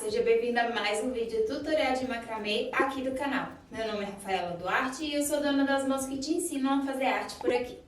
seja bem-vindo a mais um vídeo tutorial de macramê aqui do canal. Meu nome é Rafaela Duarte e eu sou dona das mãos que te ensinam a fazer arte por aqui.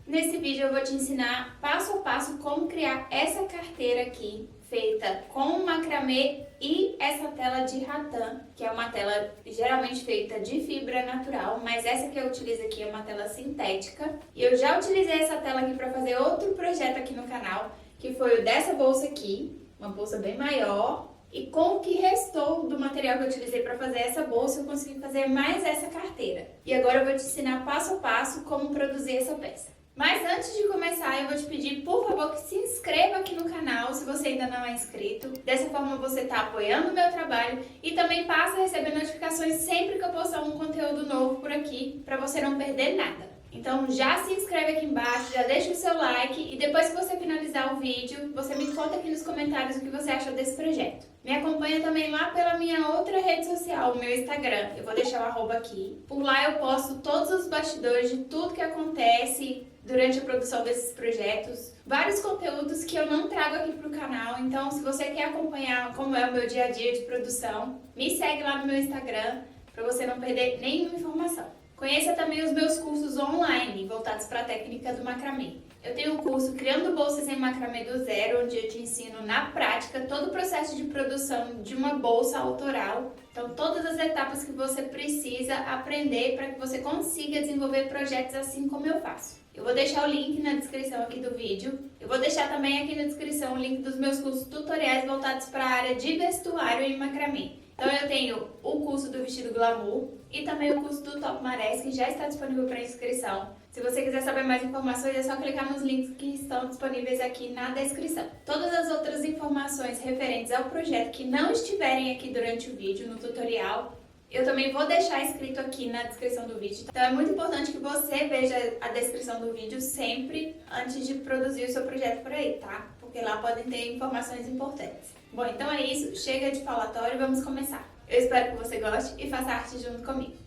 Nesse vídeo eu vou te ensinar passo a passo como criar essa carteira aqui, feita com macramê e essa tela de ratã, que é uma tela geralmente feita de fibra natural, mas essa que eu utilizo aqui é uma tela sintética. E eu já utilizei essa tela aqui para fazer outro projeto aqui no canal, que foi o dessa bolsa aqui, uma bolsa bem maior. E com o que restou do material que eu utilizei para fazer essa bolsa, eu consegui fazer mais essa carteira. E agora eu vou te ensinar passo a passo como produzir essa peça. Mas antes de começar, eu vou te pedir, por favor, que se inscreva aqui no canal se você ainda não é inscrito. Dessa forma você está apoiando o meu trabalho e também passa a receber notificações sempre que eu postar um conteúdo novo por aqui, para você não perder nada. Então já se inscreve aqui embaixo, já deixa o seu like e depois que você finalizar o vídeo, você me conta aqui nos comentários o que você achou desse projeto. Me acompanha também lá pela minha outra rede social, o meu Instagram. Eu vou deixar o arroba aqui. Por lá eu posto todos os bastidores de tudo que acontece durante a produção desses projetos. Vários conteúdos que eu não trago aqui pro canal. Então, se você quer acompanhar como é o meu dia a dia de produção, me segue lá no meu Instagram para você não perder nenhuma informação. Conheça também os meus cursos online, voltados para a técnica do macramê. Eu tenho um curso Criando Bolsas em Macramê do Zero, onde eu te ensino na prática todo o processo de produção de uma bolsa autoral. Então, todas as etapas que você precisa aprender para que você consiga desenvolver projetos assim como eu faço. Eu vou deixar o link na descrição aqui do vídeo. Eu vou deixar também aqui na descrição o link dos meus cursos tutoriais voltados para a área de vestuário em macramê. Então eu tenho o curso do vestido glamour e também o curso do top marés, que já está disponível para inscrição. Se você quiser saber mais informações, é só clicar nos links que estão disponíveis aqui na descrição. Todas as outras informações referentes ao projeto que não estiverem aqui durante o vídeo, no tutorial, eu também vou deixar escrito aqui na descrição do vídeo. Então é muito importante que você veja a descrição do vídeo sempre antes de produzir o seu projeto por aí, tá? Porque lá podem ter informações importantes. Bom, então é isso. Chega de falatório e vamos começar. Eu espero que você goste e faça arte junto comigo.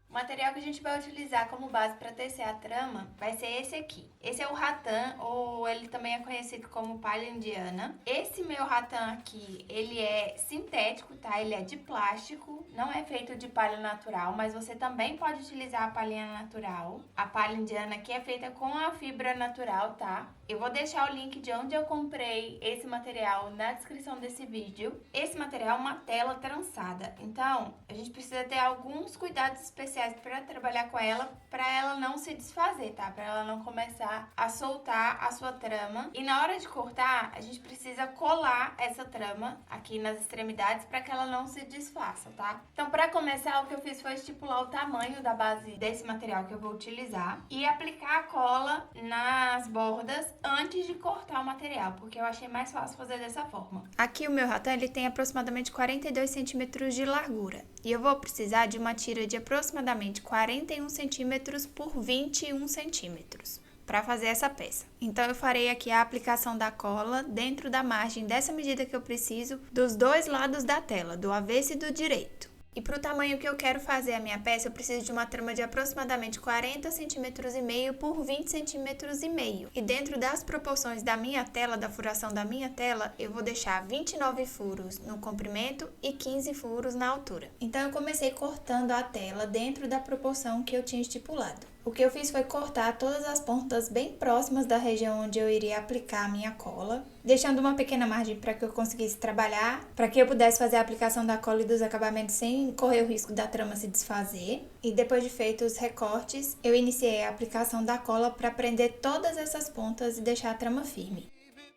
O material que a gente vai utilizar como base para tecer a trama vai ser esse aqui. Esse é o ratã, ou ele também é conhecido como palha indiana. Esse meu ratã aqui, ele é sintético, tá? Ele é de plástico, não é feito de palha natural, mas você também pode utilizar a palhinha natural. A palha indiana aqui é feita com a fibra natural, tá? Eu vou deixar o link de onde eu comprei esse material na descrição desse vídeo. Esse material é uma tela trançada, então a gente precisa ter alguns cuidados especiais para trabalhar com ela, para ela não se desfazer, tá? Para ela não começar a soltar a sua trama. E na hora de cortar, a gente precisa colar essa trama aqui nas extremidades para que ela não se desfaça, tá? Então, para começar, o que eu fiz foi estipular o tamanho da base desse material que eu vou utilizar e aplicar a cola nas bordas antes de cortar o material, porque eu achei mais fácil fazer dessa forma. Aqui o meu ratã, ele tem aproximadamente 42 centímetros de largura e eu vou precisar de uma tira de aproximadamente 41 centímetros por 21 centímetros para fazer essa peça. Então eu farei aqui a aplicação da cola dentro da margem dessa medida que eu preciso dos dois lados da tela, do avesso e do direito. E para o tamanho que eu quero fazer a minha peça, eu preciso de uma trama de aproximadamente 40 centímetros e meio por 20 centímetros e meio. E dentro das proporções da minha tela, da furação da minha tela, eu vou deixar 29 furos no comprimento e 15 furos na altura. Então eu comecei cortando a tela dentro da proporção que eu tinha estipulado. O que eu fiz foi cortar todas as pontas bem próximas da região onde eu iria aplicar a minha cola, deixando uma pequena margem para que eu conseguisse trabalhar, para que eu pudesse fazer a aplicação da cola e dos acabamentos sem correr o risco da trama se desfazer. E depois de feitos os recortes, eu iniciei a aplicação da cola para prender todas essas pontas e deixar a trama firme.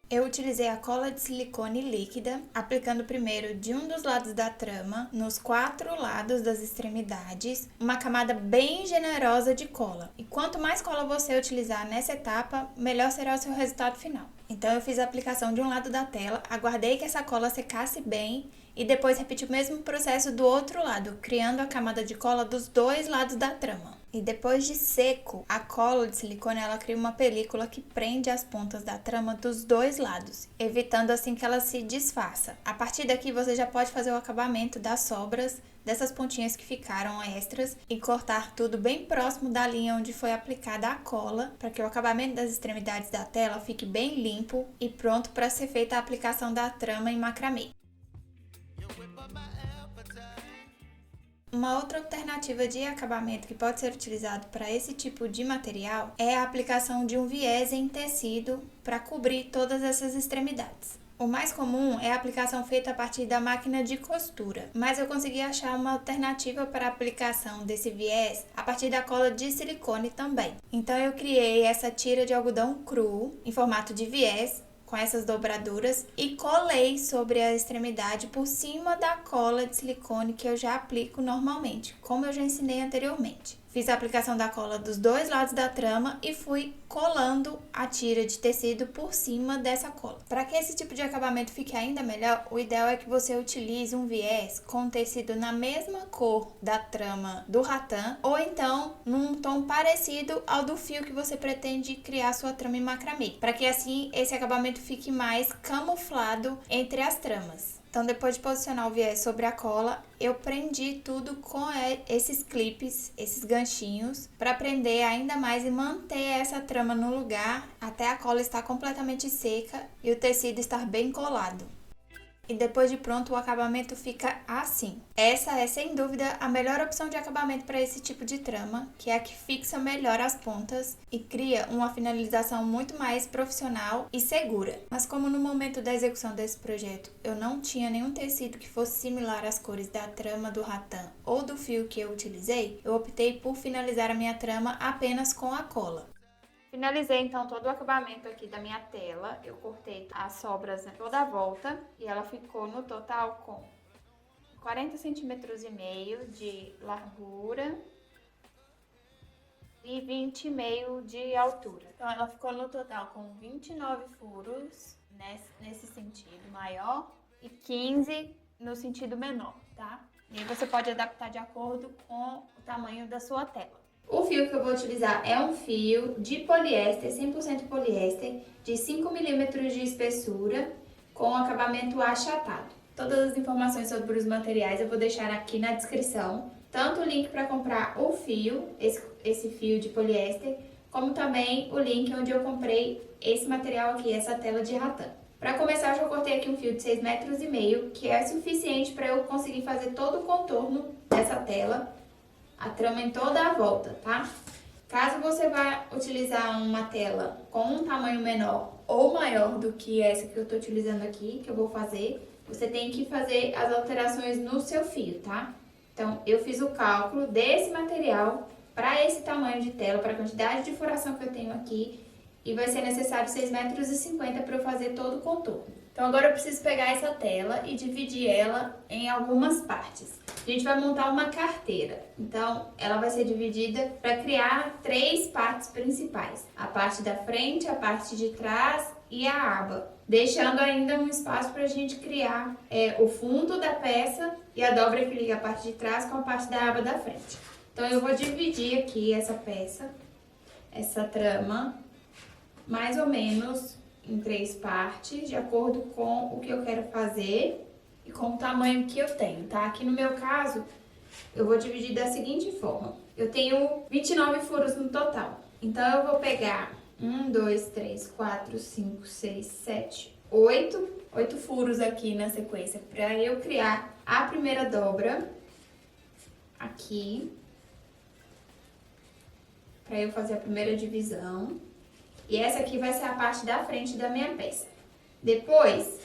Eu utilizei a cola de silicone líquida, aplicando primeiro de um dos lados da trama, nos 4 lados das extremidades, uma camada bem generosa de cola. E quanto mais cola você utilizar nessa etapa, melhor será o seu resultado final. Então eu fiz a aplicação de um lado da tela, aguardei que essa cola secasse bem e depois repeti o mesmo processo do outro lado, criando a camada de cola dos dois lados da trama. E depois de seco, a cola de silicone ela cria uma película que prende as pontas da trama dos dois lados, evitando assim que ela se desfaça. A partir daqui você já pode fazer o acabamento das sobras dessas pontinhas que ficaram extras e cortar tudo bem próximo da linha onde foi aplicada a cola, para que o acabamento das extremidades da tela fique bem limpo e pronto para ser feita a aplicação da trama em macramê. Uma outra alternativa de acabamento que pode ser utilizado para esse tipo de material é a aplicação de um viés em tecido para cobrir todas essas extremidades. O mais comum é a aplicação feita a partir da máquina de costura, mas eu consegui achar uma alternativa para a aplicação desse viés a partir da cola de silicone também. Então eu criei essa tira de algodão cru em formato de viés, com essas dobraduras, e colei sobre a extremidade por cima da cola de silicone que eu já aplico normalmente, como eu já ensinei anteriormente. Fiz a aplicação da cola dos dois lados da trama e fui colando a tira de tecido por cima dessa cola. Para que esse tipo de acabamento fique ainda melhor, o ideal é que você utilize um viés com tecido na mesma cor da trama do ratã, ou então num tom parecido ao do fio que você pretende criar sua trama em macramê, para que assim esse acabamento fique mais camuflado entre as tramas. Então, depois de posicionar o viés sobre a cola, eu prendi tudo com esses clipes, esses ganchinhos, para prender ainda mais e manter essa trama no lugar até a cola estar completamente seca e o tecido estar bem colado. E depois de pronto, o acabamento fica assim. Essa é, sem dúvida, a melhor opção de acabamento para esse tipo de trama, que é a que fixa melhor as pontas e cria uma finalização muito mais profissional e segura. Mas como no momento da execução desse projeto eu não tinha nenhum tecido que fosse similar às cores da trama do ratã ou do fio que eu utilizei, eu optei por finalizar a minha trama apenas com a cola. Finalizei então todo o acabamento aqui da minha tela, eu cortei as sobras toda a volta e ela ficou no total com 40 centímetros e meio de largura e 20,5 de altura. Então ela ficou no total com 29 furos nesse sentido maior e 15 no sentido menor, tá? E aí você pode adaptar de acordo com o tamanho da sua tela. O fio que eu vou utilizar é um fio de poliéster, 100% poliéster, de 5 milímetros de espessura, com acabamento achatado. Todas as informações sobre os materiais eu vou deixar aqui na descrição, tanto o link para comprar o fio, esse fio de poliéster, como também o link onde eu comprei esse material aqui, essa tela de ratã. Para começar, eu já cortei aqui um fio de 6,5 metros, que é suficiente para eu conseguir fazer todo o contorno dessa tela, a trama em toda a volta, tá? Caso você vá utilizar uma tela com um tamanho menor ou maior do que essa que eu tô utilizando aqui, que eu vou fazer, você tem que fazer as alterações no seu fio, tá? Então, eu fiz o cálculo desse material para esse tamanho de tela, para a quantidade de furação que eu tenho aqui, e vai ser necessário 6,50 metros para eu fazer todo o contorno. Então, agora eu preciso pegar essa tela e dividir ela em algumas partes. A gente vai montar uma carteira, então ela vai ser dividida para criar 3 partes principais. A parte da frente, a parte de trás e a aba, deixando ainda um espaço para a gente criar o fundo da peça e a dobra que liga a parte de trás com a parte da aba da frente. Então eu vou dividir aqui essa peça, essa trama, mais ou menos em 3 partes, de acordo com o que eu quero fazer e com o tamanho que eu tenho, tá? Aqui no meu caso, eu vou dividir da seguinte forma. Eu tenho 29 furos no total. Então, eu vou pegar 1, 2, 3, 4, 5, 6, 7, 8 furos aqui na sequência, para eu criar a primeira dobra aqui, para eu fazer a primeira divisão. E essa aqui vai ser a parte da frente da minha peça. Depois,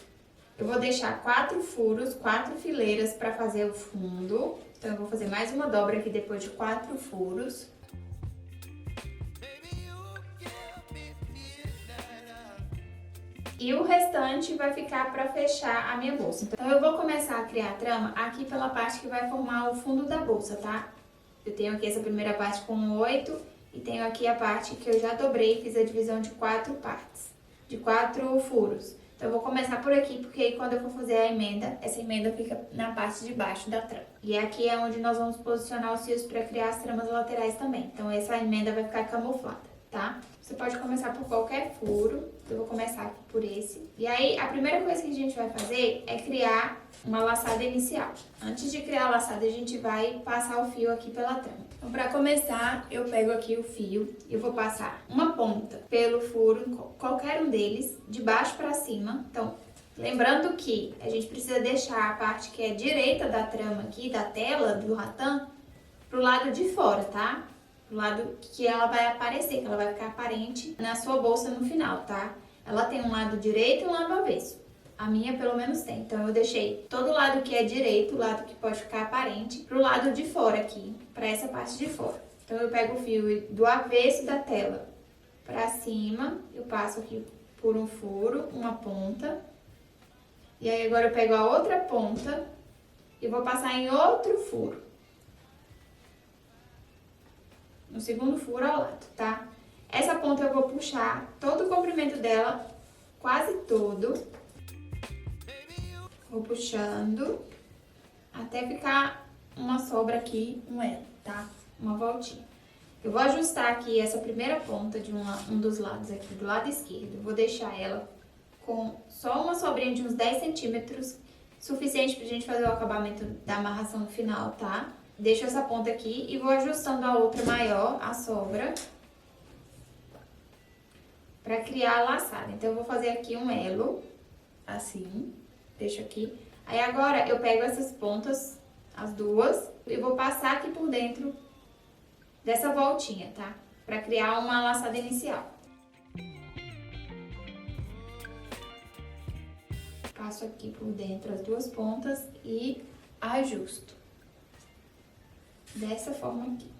eu vou deixar 4 furos, 4 fileiras para fazer o fundo. Então, eu vou fazer mais uma dobra aqui depois de 4 furos. E o restante vai ficar para fechar a minha bolsa. Então, eu vou começar a criar a trama aqui pela parte que vai formar o fundo da bolsa, tá? Eu tenho aqui essa primeira parte com 8 e tenho aqui a parte que eu já dobrei e fiz a divisão de 4 partes, de 4 furos. Então, eu vou começar por aqui, porque aí quando eu for fazer a emenda, essa emenda fica na parte de baixo da trama. E aqui é onde nós vamos posicionar os fios para criar as tramas laterais também. Então, essa emenda vai ficar camuflada, tá? Você pode começar por qualquer furo, eu vou começar aqui por esse. E aí, a primeira coisa que a gente vai fazer é criar uma laçada inicial. Antes de criar a laçada, a gente vai passar o fio aqui pela trama. Então, para começar, eu pego aqui o fio e vou passar uma ponta pelo furo, qualquer um deles, de baixo para cima. Então, lembrando que a gente precisa deixar a parte que é direita da trama aqui, da tela do ratã, pro lado de fora, tá? Pro lado que ela vai aparecer, que ela vai ficar aparente na sua bolsa no final, tá? Ela tem um lado direito e um lado avesso. A minha, pelo menos, tem. Então, eu deixei todo o lado que é direito, o lado que pode ficar aparente, pro lado de fora aqui, pra essa parte de fora. Então, eu pego o fio do avesso da tela pra cima, eu passo aqui por um furo, uma ponta. E aí, agora eu pego a outra ponta e vou passar em outro furo. No segundo furo ao lado, tá? Essa ponta eu vou puxar todo o comprimento dela, quase todo. Vou puxando até ficar uma sobra aqui, um L, tá? Uma voltinha. Eu vou ajustar aqui essa primeira ponta de um dos lados aqui, do lado esquerdo. Vou deixar ela com só uma sobrinha de uns 10 centímetros, suficiente pra gente fazer o acabamento da amarração no final, tá? Deixo essa ponta aqui e vou ajustando a outra maior, a sobra, pra criar a laçada. Então, eu vou fazer aqui um elo, assim. Deixo aqui. Aí agora eu pego essas pontas, as duas, e vou passar aqui por dentro dessa voltinha, tá? Pra criar uma laçada inicial. Passo aqui por dentro as duas pontas e ajusto. Dessa forma aqui.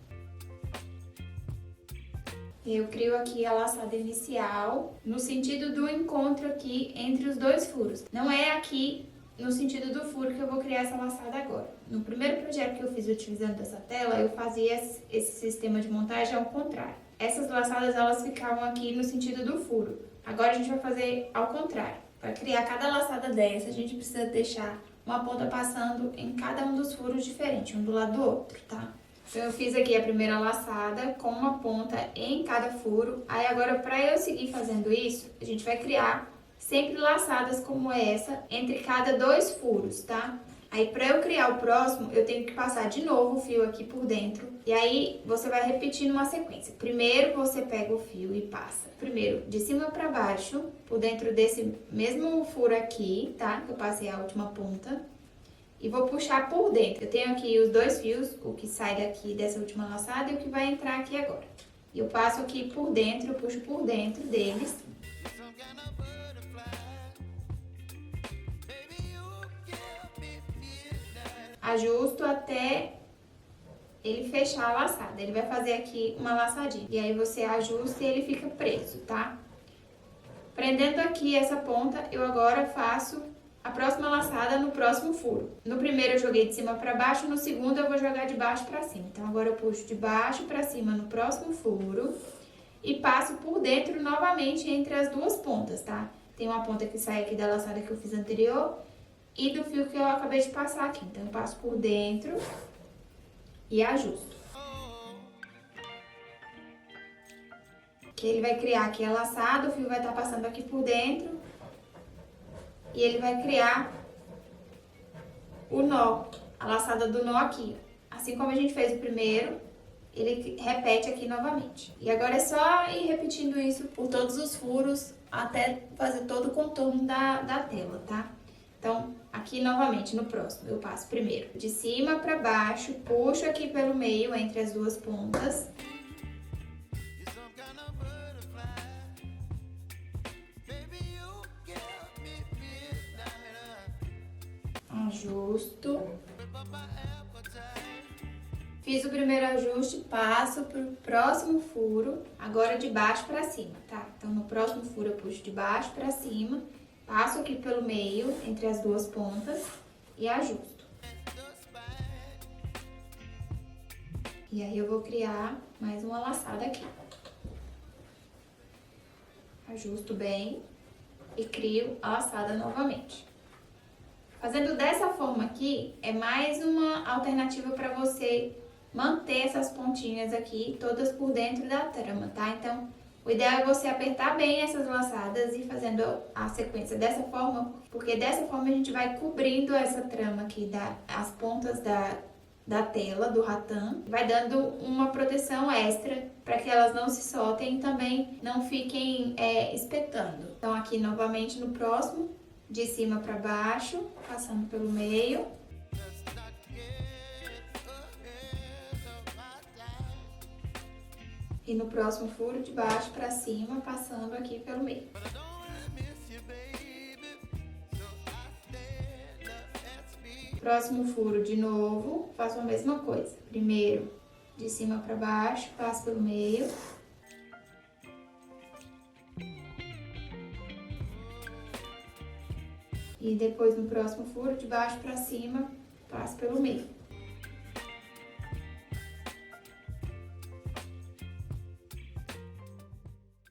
Eu crio aqui a laçada inicial no sentido do encontro aqui entre os dois furos. Não é aqui no sentido do furo que eu vou criar essa laçada agora. No primeiro projeto que eu fiz utilizando essa tela, eu fazia esse sistema de montagem ao contrário. Essas laçadas, elas ficavam aqui no sentido do furo. Agora a gente vai fazer ao contrário. Para criar cada laçada dessa, a gente precisa deixar uma ponta passando em cada um dos furos diferente, um do lado do outro, tá? Então, eu fiz aqui a primeira laçada com uma ponta em cada furo. Aí, agora, para eu seguir fazendo isso, a gente vai criar sempre laçadas como essa entre cada dois furos, tá? Aí, para eu criar o próximo, eu tenho que passar de novo o fio aqui por dentro. E aí, você vai repetindo uma sequência. Primeiro, você pega o fio e passa. Primeiro, de cima para baixo, por dentro desse mesmo furo aqui, tá? Que eu passei a última ponta. E vou puxar por dentro. Eu tenho aqui os dois fios, o que sai daqui dessa última laçada e o que vai entrar aqui agora. E eu passo aqui por dentro, eu puxo por dentro deles. Ajusto até ele fechar a laçada. Ele vai fazer aqui uma laçadinha. E aí você ajusta e ele fica preso, tá? Prendendo aqui essa ponta, eu agora faço a próxima laçada no próximo furo. No primeiro eu joguei de cima para baixo, no segundo eu vou jogar de baixo para cima. Então, agora eu puxo de baixo para cima no próximo furo e passo por dentro novamente entre as duas pontas, tá? Tem uma ponta que sai aqui da laçada que eu fiz anterior e do fio que eu acabei de passar aqui. Então, eu passo por dentro e ajusto. Que ele vai criar aqui a laçada, o fio vai estar passando aqui por dentro. E ele vai criar o nó, a laçada do nó aqui. Assim como a gente fez o primeiro, ele repete aqui novamente. E agora é só ir repetindo isso por todos os furos até fazer todo o contorno da tela, tá? Então, aqui novamente no próximo, eu passo primeiro de cima para baixo, puxo aqui pelo meio entre as duas pontas. Ajusto. Fiz o primeiro ajuste, passo pro próximo furo, agora de baixo para cima, tá? Então, no próximo furo eu puxo de baixo para cima, passo aqui pelo meio, entre as duas pontas e ajusto. E aí eu vou criar mais uma laçada aqui. Ajusto bem e crio a laçada novamente. Fazendo dessa forma aqui, é mais uma alternativa para você manter essas pontinhas aqui, todas por dentro da trama, tá? Então, O ideal é você apertar bem essas laçadas e fazendo a sequência dessa forma, porque dessa forma a gente vai cobrindo essa trama aqui, as pontas da tela do ratã, vai dando uma proteção extra para que elas não se soltem e também não fiquem espetando. Então aqui novamente no próximo, de cima para baixo, passando pelo meio. E no próximo furo de baixo para cima, passando aqui pelo meio. Próximo furo de novo, faço a mesma coisa. Primeiro de cima para baixo, passo pelo meio. E depois no próximo furo de baixo para cima, passo pelo meio.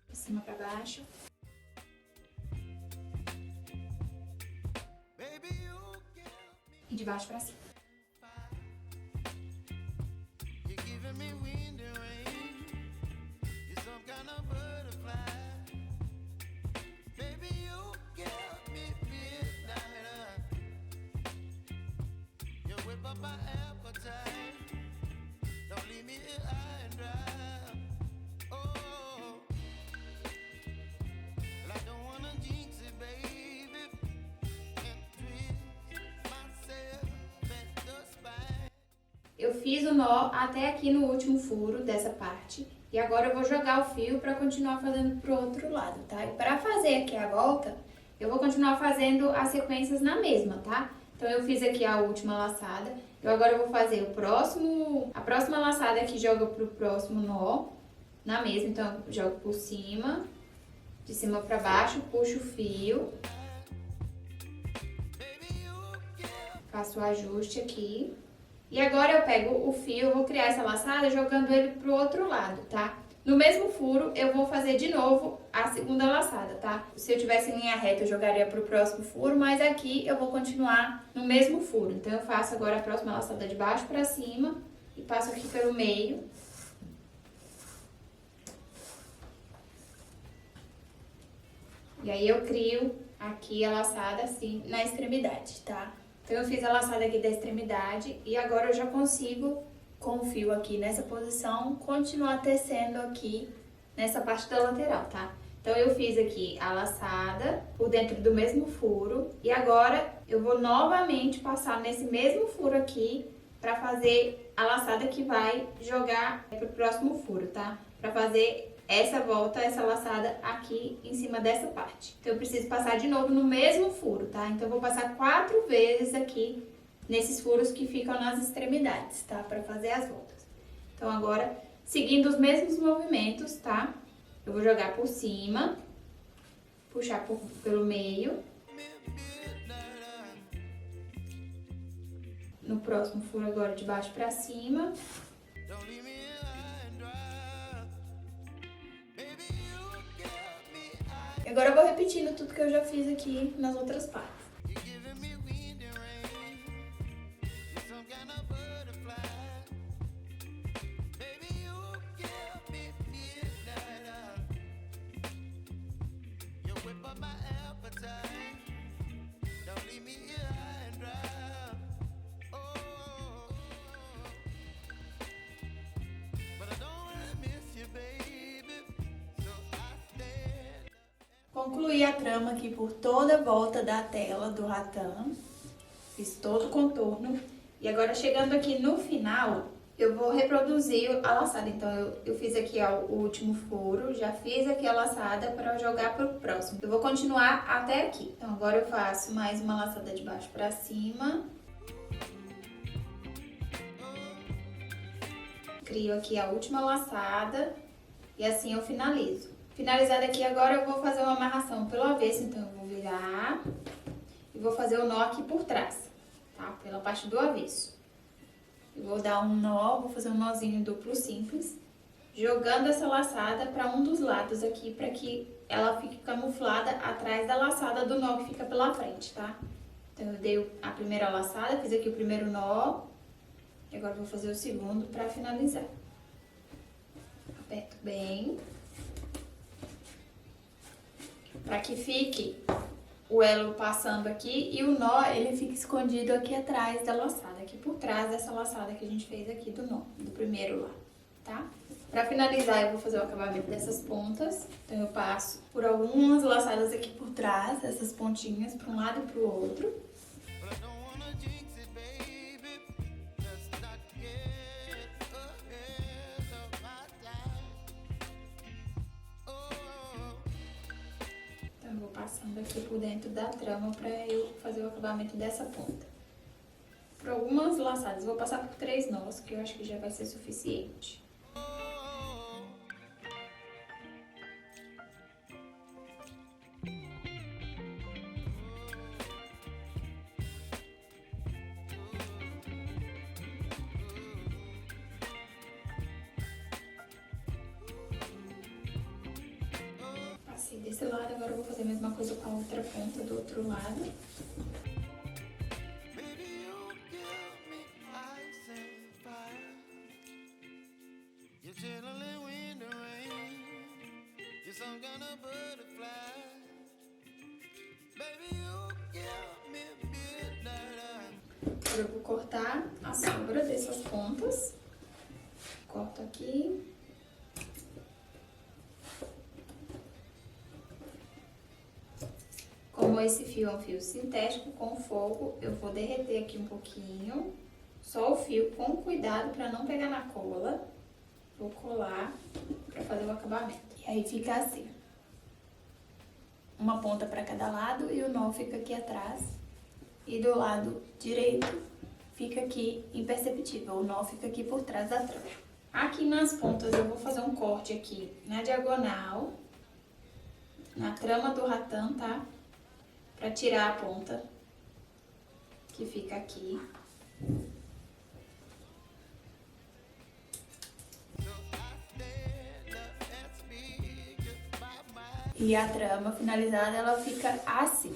De cima para baixo. E de baixo para cima. Eu fiz o nó até aqui no último furo dessa parte e agora eu vou jogar o fio para continuar fazendo pro outro lado, tá? E para fazer aqui a volta, eu vou continuar fazendo as sequências na mesma, tá? Então eu fiz aqui a última laçada, eu agora vou fazer a próxima laçada que joga pro próximo nó na mesma, então eu jogo por cima, de cima para baixo, puxo o fio, faço o ajuste aqui. E agora eu pego o fio, vou criar essa laçada jogando ele pro outro lado, tá? No mesmo furo, eu vou fazer de novo a segunda laçada, tá? Se eu tivesse em linha reta, eu jogaria pro próximo furo, mas aqui eu vou continuar no mesmo furo. Então, eu faço agora a próxima laçada de baixo pra cima e passo aqui pelo meio. E aí, eu crio aqui a laçada assim na extremidade, tá? Então, eu fiz a laçada aqui da extremidade e agora eu já consigo, com o fio aqui nessa posição, continuar tecendo aqui nessa parte da lateral, tá? Então, eu fiz aqui a laçada por dentro do mesmo furo e agora eu vou novamente passar nesse mesmo furo aqui pra fazer a laçada que vai jogar pro próximo furo, tá? Pra fazer essa volta, essa laçada aqui em cima dessa parte. Então, eu preciso passar de novo no mesmo furo, tá? Então, eu vou passar 4 vezes aqui nesses furos que ficam nas extremidades, tá? Pra fazer as voltas. Então, agora, seguindo os mesmos movimentos, tá? Eu vou jogar por cima, puxar pelo meio. No próximo furo agora de baixo pra cima. Agora eu vou repetindo tudo que eu já fiz aqui nas outras partes. Concluí a trama aqui por toda a volta da tela do ratã. Fiz todo o contorno. E agora, chegando aqui no final, eu vou reproduzir a laçada. Então, eu fiz aqui ó, o último furo, já fiz aqui a laçada para jogar pro próximo. Eu vou continuar até aqui. Então, agora eu faço mais uma laçada de baixo para cima. Crio aqui a última laçada e assim eu finalizo. Finalizada aqui, agora eu vou fazer uma amarração pelo avesso, então eu vou virar e vou fazer o nó aqui por trás, tá? Pela parte do avesso. Eu vou dar um nó, vou fazer um nozinho duplo simples, jogando essa laçada para um dos lados aqui, para que ela fique camuflada atrás da laçada do nó que fica pela frente, tá? Então, eu dei a primeira laçada, fiz aqui o primeiro nó, e agora eu vou fazer o segundo para finalizar. Aperto bem. para que fique o elo passando aqui e o nó ele fica escondido aqui atrás da laçada, aqui por trás dessa laçada que a gente fez aqui do nó, do primeiro lado, tá? Para finalizar, eu vou fazer o acabamento dessas pontas, então eu passo por algumas laçadas aqui por trás, essas pontinhas para um lado e para o outro. Então eu vou passando aqui por dentro da trama para eu fazer o acabamento dessa ponta. Por algumas laçadas, vou passar por 3 nós, que eu acho que já vai ser suficiente. Desse lado, agora eu vou fazer a mesma coisa com a outra ponta do outro lado. Agora eu vou cortar a sobra dessas pontas. Corto aqui. Como esse fio é um fio sintético, com fogo, eu vou derreter aqui um pouquinho, só o fio, com cuidado para não pegar na cola. Vou colar para fazer o acabamento. E aí fica assim. Uma ponta para cada lado e o nó fica aqui atrás. E do lado direito fica aqui imperceptível, o nó fica aqui por trás da trama. Aqui nas pontas eu vou fazer um corte aqui na diagonal, na trama do ratã, tá? Pra tirar a ponta que fica aqui. E a trama finalizada, ela fica assim.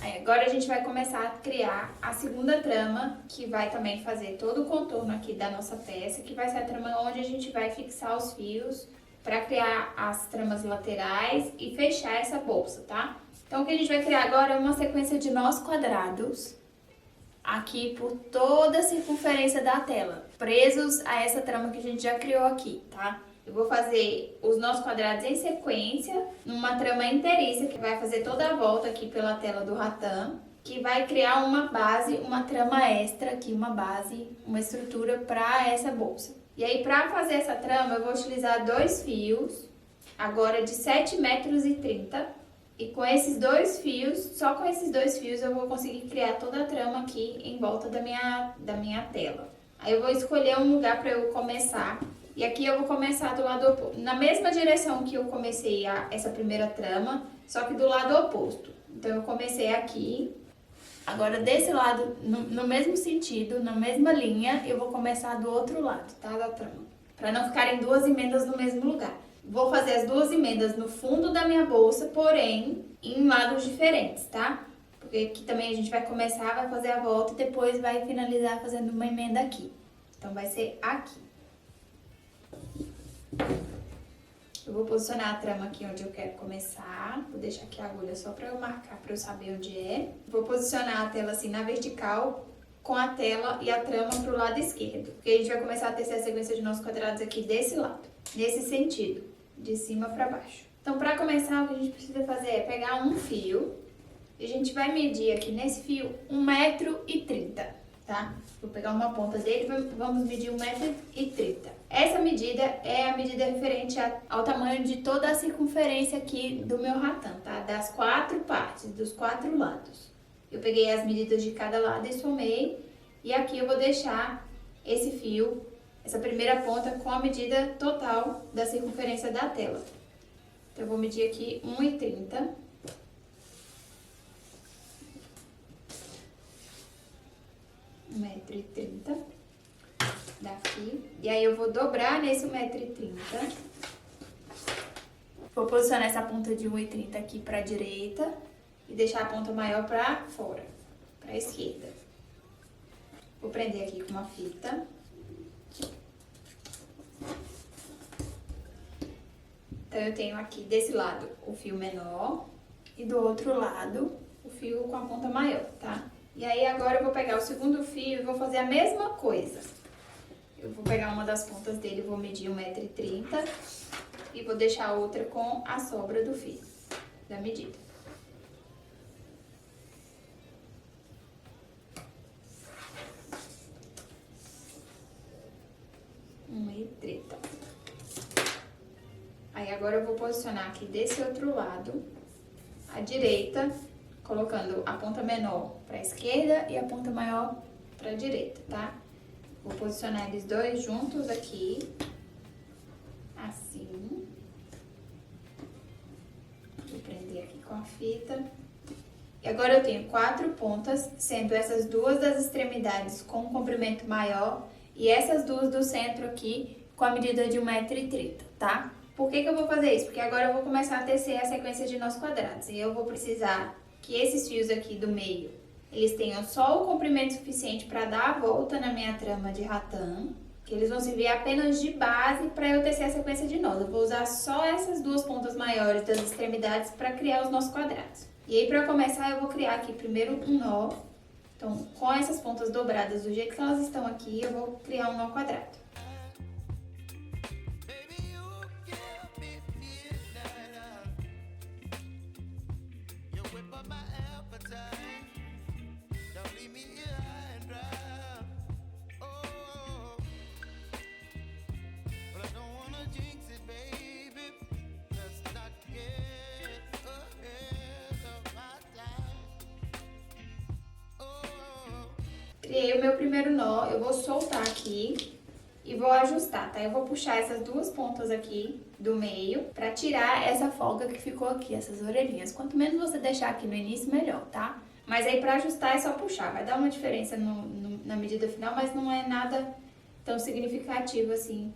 Aí, agora a gente vai começar a criar a segunda trama, que vai também fazer todo o contorno aqui da nossa peça, que vai ser a trama onde a gente vai fixar os fios para criar as tramas laterais e fechar essa bolsa, tá? Então, o que a gente vai criar agora é uma sequência de nós quadrados aqui por toda a circunferência da tela, presos a essa trama que a gente já criou aqui, tá? Eu vou fazer os nós quadrados em sequência, numa trama inteiriça que vai fazer toda a volta aqui pela tela do ratã, que vai criar uma base, uma trama extra aqui, uma base, uma estrutura para essa bolsa. E aí, para fazer essa trama, eu vou utilizar 2 fios, agora de 7,30 metros. E com esses 2 fios, só com esses 2 fios, eu vou conseguir criar toda a trama aqui em volta da minha tela. Aí eu vou escolher um lugar para eu começar. E aqui eu vou começar do lado oposto, na mesma direção que eu comecei essa primeira trama, só que do lado oposto. Então, eu comecei aqui. Agora, desse lado, no mesmo sentido, na mesma linha, eu vou começar do outro lado, tá, da trama. Pra não ficarem 2 emendas no mesmo lugar. Vou fazer as 2 emendas no fundo da minha bolsa, porém, em lados diferentes, tá? Porque aqui também a gente vai começar, vai fazer a volta e depois vai finalizar fazendo uma emenda aqui. Então, vai ser aqui. Eu vou posicionar a trama aqui onde eu quero começar. Vou deixar aqui a agulha só pra eu marcar, pra eu saber onde é. Vou posicionar a tela assim na vertical, com a tela e a trama pro lado esquerdo. Porque a gente vai começar a tecer a sequência de nós quadrados aqui desse lado. Nesse sentido, de cima pra baixo. Então, pra começar, o que a gente precisa fazer é pegar um fio. E a gente vai medir aqui nesse fio 1,30 m, tá? Vou pegar uma ponta dele e vamos medir 1,30 m. Essa medida é a medida referente ao tamanho de toda a circunferência aqui do meu ratã, tá? Das 4 partes, dos 4 lados. Eu peguei as medidas de cada lado e somei. E aqui eu vou deixar esse fio, essa primeira ponta, com a medida total da circunferência da tela. Então, eu vou medir aqui 1,30 m. Daqui. E aí eu vou dobrar nesse 1,30 m. Vou posicionar essa ponta de 1,30 aqui pra direita e deixar a ponta maior pra fora, pra esquerda. Vou prender aqui com uma fita. Então, eu tenho aqui desse lado o fio menor e do outro lado o fio com a ponta maior, tá? E aí, agora eu vou pegar o segundo fio e vou fazer a mesma coisa. Eu vou pegar uma das pontas dele, vou medir 1,30 m e vou deixar a outra com a sobra do fio, da medida. Aí agora eu vou posicionar aqui desse outro lado, à direita, colocando a ponta menor para a esquerda e a ponta maior para a direita, tá? Vou posicionar eles dois juntos aqui, assim. Vou prender aqui com a fita. E agora eu tenho 4 pontas, sendo essas duas das extremidades com um comprimento maior e essas duas do centro aqui com a medida de 1,30 m, tá? Por que eu vou fazer isso? Porque agora eu vou começar a tecer a sequência de nós quadrados. E eu vou precisar que esses fios aqui do meio, eles tenham só o comprimento suficiente para dar a volta na minha trama de ratã, que eles vão servir apenas de base para eu tecer a sequência de nós. Eu vou usar só essas duas pontas maiores das extremidades para criar os nossos quadrados. E aí, para começar, eu vou criar aqui primeiro um nó. Então, com essas pontas dobradas do jeito que elas estão aqui, eu vou criar um nó quadrado. Criei o meu primeiro nó, eu vou soltar aqui e vou ajustar, tá? Eu vou puxar essas duas pontas aqui do meio pra tirar essa folga que ficou aqui, essas orelhinhas. Quanto menos você deixar aqui no início, melhor, tá? Mas aí pra ajustar é só puxar, vai dar uma diferença na medida final, mas não é nada tão significativo assim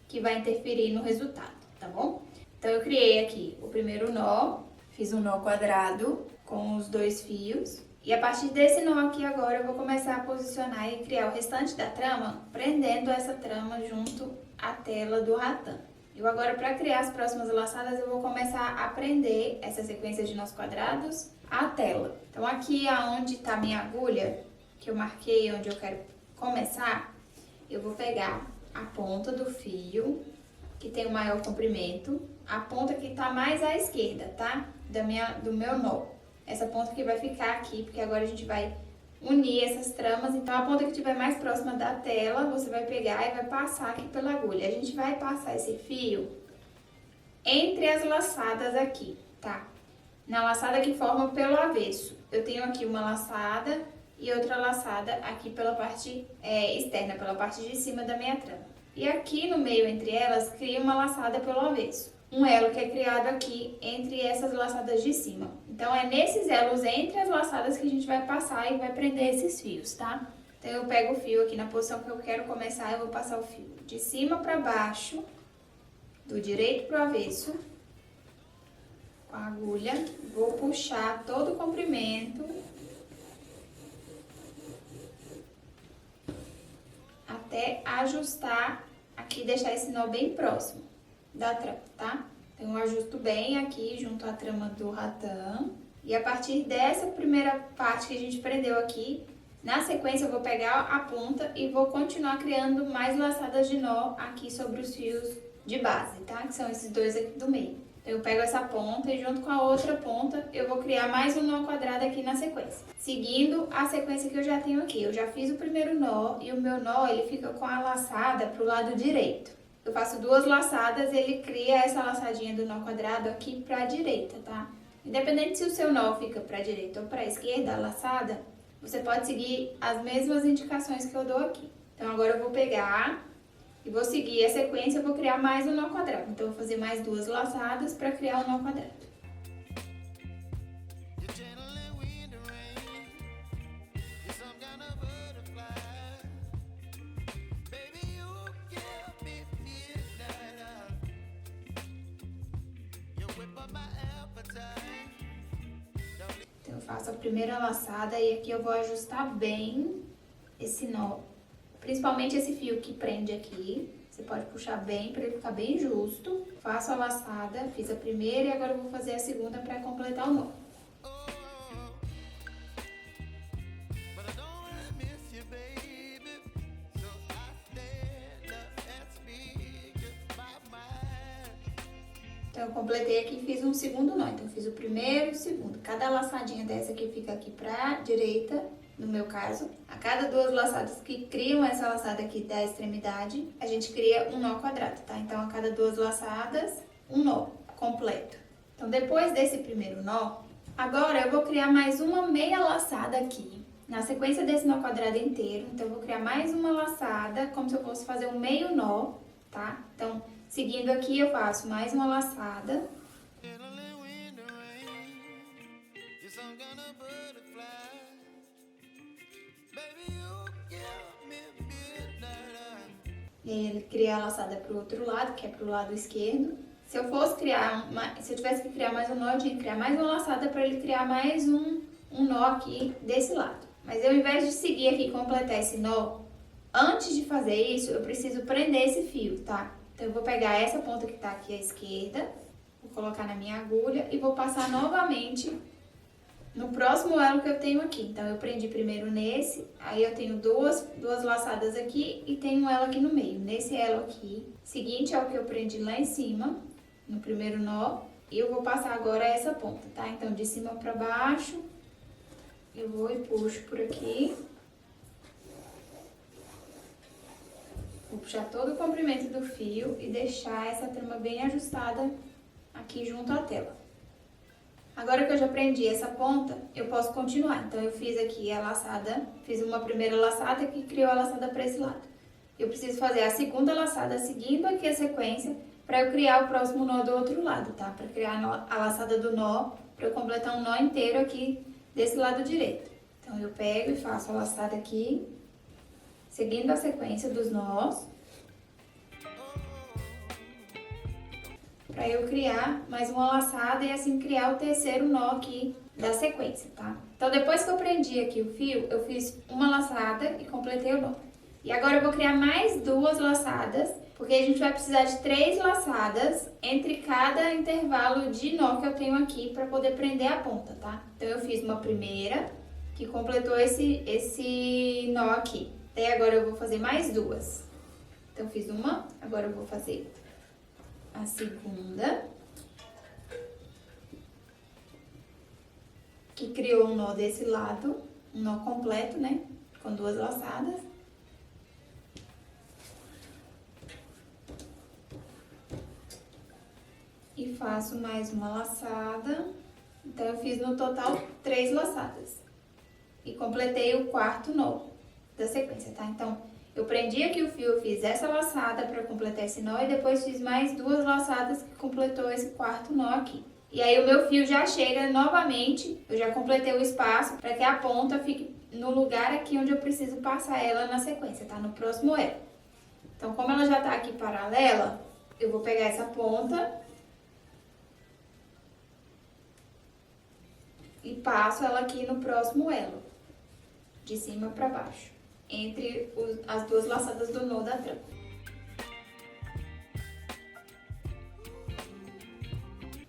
que vai interferir no resultado, tá bom? Então eu criei aqui o primeiro nó, fiz um nó quadrado com os dois fios. E a partir desse nó aqui agora eu vou começar a posicionar e criar o restante da trama, prendendo essa trama junto à tela do ratã. Eu agora, para criar as próximas laçadas, eu vou começar a prender essa sequência de nós quadrados à tela. Então aqui aonde está a minha agulha, que eu marquei onde eu quero começar, eu vou pegar a ponta do fio, que tem o maior comprimento, a ponta que está mais à esquerda, tá? Do meu nó. Essa ponta que vai ficar aqui, porque agora a gente vai unir essas tramas. Então, a ponta que estiver mais próxima da tela, você vai pegar e vai passar aqui pela agulha. A gente vai passar esse fio entre as laçadas aqui, tá? Na laçada que forma pelo avesso. Eu tenho aqui uma laçada e outra laçada aqui pela parte externa, pela parte de cima da minha trama. E aqui no meio, entre elas, cria uma laçada pelo avesso. Um elo que é criado aqui entre essas laçadas de cima. Então, é nesses elos entre as laçadas que a gente vai passar e vai prender esses fios, tá? Então, eu pego o fio aqui na posição que eu quero começar, eu vou passar o fio de cima para baixo, do direito pro avesso, com a agulha, vou puxar todo o comprimento até ajustar aqui, deixar esse nó bem próximo da trama, tá? Então, eu ajusto bem aqui junto à trama do ratã. E a partir dessa primeira parte que a gente prendeu aqui, na sequência eu vou pegar a ponta e vou continuar criando mais laçadas de nó aqui sobre os fios de base, tá? Que são esses dois aqui do meio. Então, eu pego essa ponta e junto com a outra ponta eu vou criar mais um nó quadrado aqui na sequência. Seguindo a sequência que eu já tenho aqui. Eu já fiz o primeiro nó e o meu nó ele fica com a laçada pro lado direito. Eu faço duas laçadas e ele cria essa laçadinha do nó quadrado aqui pra direita, tá? Independente se o seu nó fica pra direita ou pra esquerda, a laçada, você pode seguir as mesmas indicações que eu dou aqui. Então, agora eu vou pegar e vou seguir a sequência, eu vou criar mais um nó quadrado. Então, eu vou fazer mais duas laçadas pra criar o nó quadrado. Então, eu faço a primeira laçada e aqui eu vou ajustar bem esse nó, principalmente esse fio que prende aqui. Você pode puxar bem para ele ficar bem justo. Faço a laçada, fiz a primeira e agora eu vou fazer a segunda para completar o nó. Então, eu completei aqui e fiz um segundo nó. Então, eu fiz o primeiro e o segundo. Cada laçadinha dessa aqui fica aqui pra direita, no meu caso. A cada duas laçadas que criam essa laçada aqui da extremidade, a gente cria um nó quadrado, tá? Então, a cada duas laçadas, um nó completo. Então, depois desse primeiro nó, agora eu vou criar mais uma meia laçada aqui. Na sequência desse nó quadrado inteiro, então, eu vou criar mais uma laçada, como se eu fosse fazer um meio nó, tá? Então, seguindo aqui, eu faço mais uma laçada. E aí, ele cria a laçada pro outro lado, que é pro lado esquerdo. Se eu tivesse que criar mais um nó, eu tinha que criar mais uma laçada para ele criar mais um nó aqui desse lado. Mas eu, ao invés de seguir aqui e completar esse nó, antes de fazer isso, eu preciso prender esse fio, tá? Então, eu vou pegar essa ponta que tá aqui à esquerda, vou colocar na minha agulha e vou passar novamente no próximo elo que eu tenho aqui. Então, eu prendi primeiro nesse, aí eu tenho duas laçadas aqui e tenho um elo aqui no meio. Nesse elo aqui, seguinte ao que eu prendi lá em cima, no primeiro nó, e eu vou passar agora essa ponta, tá? Então, de cima pra baixo, eu vou e puxo por aqui. Vou puxar todo o comprimento do fio e deixar essa trama bem ajustada aqui junto à tela. Agora que eu já prendi essa ponta, eu posso continuar. Então, eu fiz aqui a laçada, fiz uma primeira laçada que criou a laçada para esse lado. Eu preciso fazer a segunda laçada seguindo aqui a sequência para eu criar o próximo nó do outro lado, tá? Para criar a laçada do nó, para eu completar um nó inteiro aqui desse lado direito. Então, eu pego e faço a laçada aqui, seguindo a sequência dos nós, para eu criar mais uma laçada e assim criar o terceiro nó aqui da sequência, tá? Então, depois que eu prendi aqui o fio, eu fiz uma laçada e completei o nó. E agora eu vou criar mais duas laçadas, porque a gente vai precisar de 3 laçadas entre cada intervalo de nó que eu tenho aqui para poder prender a ponta, tá? Então, eu fiz uma primeira que completou esse nó aqui. Daí agora eu vou fazer mais duas. Então, eu fiz uma, agora eu vou fazer a segunda, que criou um nó desse lado, um nó completo, né? Com 2 laçadas. E faço mais uma laçada. Então, eu fiz no total 3 laçadas. E completei o quarto nó da sequência, tá? Então, eu prendi aqui o fio, eu fiz essa laçada para completar esse nó e depois fiz mais 2 laçadas que completou esse quarto nó aqui. E aí, o meu fio já chega novamente, eu já completei o espaço para que a ponta fique no lugar aqui onde eu preciso passar ela na sequência, tá? No próximo elo. Então, como ela já tá aqui paralela, eu vou pegar essa ponta e passo ela aqui no próximo elo, de cima para baixo, entre as 2 laçadas do nó da trama.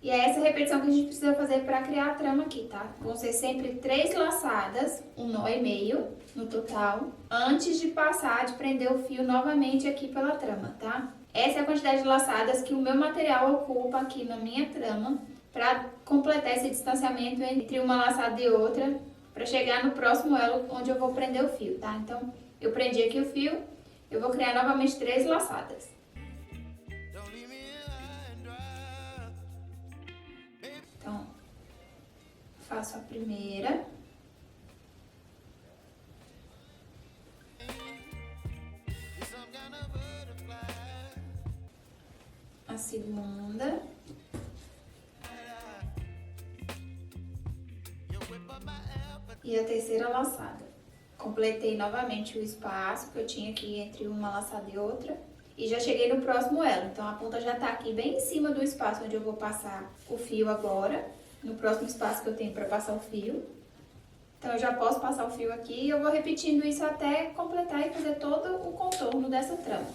E é essa repetição que a gente precisa fazer para criar a trama aqui, tá? Vão ser sempre 3 laçadas, um nó e meio no total, antes de passar, de prender o fio novamente aqui pela trama, tá? Essa é a quantidade de laçadas que o meu material ocupa aqui na minha trama para completar esse distanciamento entre uma laçada e outra, para chegar no próximo elo onde eu vou prender o fio, tá? Então, eu prendi aqui o fio, eu vou criar novamente 3 laçadas. Então, faço a primeira. A segunda. E a terceira laçada. Completei novamente o espaço que eu tinha aqui entre uma laçada e outra. E já cheguei no próximo elo. Então, a ponta já tá aqui bem em cima do espaço onde eu vou passar o fio agora. No próximo espaço que eu tenho para passar o fio. Então, eu já posso passar o fio aqui e eu vou repetindo isso até completar e fazer todo o contorno dessa trama.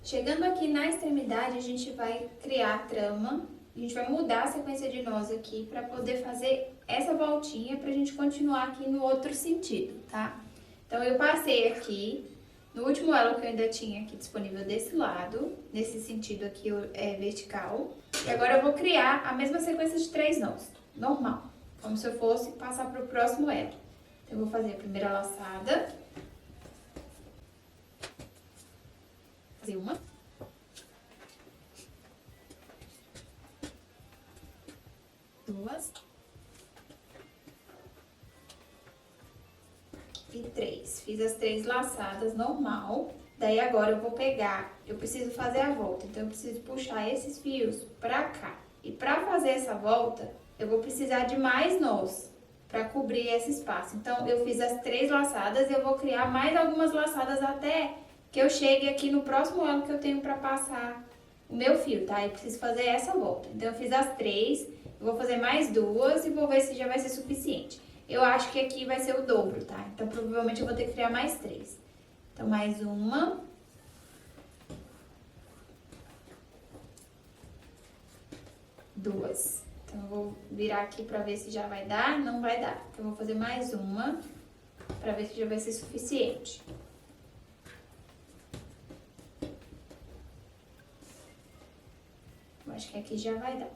Chegando aqui na extremidade, a gente vai criar a trama. A gente vai mudar a sequência de nós aqui para poder fazer essa voltinha pra gente continuar aqui no outro sentido, tá? Então, eu passei aqui no último elo que eu ainda tinha aqui disponível desse lado, nesse sentido aqui vertical. E agora eu vou criar a mesma sequência de 3 nós, normal, como se eu fosse passar pro próximo elo. Então, eu vou fazer a primeira laçada. Fazer uma. Duas. E 3. Fiz as 3 laçadas normal. Daí agora eu vou pegar, eu preciso fazer a volta, então eu preciso puxar esses fios pra cá. E pra fazer essa volta, eu vou precisar de mais nós pra cobrir esse espaço. Então eu fiz as 3 laçadas e eu vou criar mais algumas laçadas até que eu chegue aqui no próximo elo que eu tenho pra passar o meu fio, tá? Eu preciso fazer essa volta. Então eu fiz as 3, eu vou fazer mais 2 e vou ver se já vai ser suficiente. Eu acho que aqui vai ser o dobro, tá? Então, provavelmente eu vou ter que criar mais 3. Então, mais uma. Duas. Então, eu vou virar aqui pra ver se já vai dar. Não vai dar. Então, eu vou fazer mais uma pra ver se já vai ser suficiente. Eu acho que aqui já vai dar.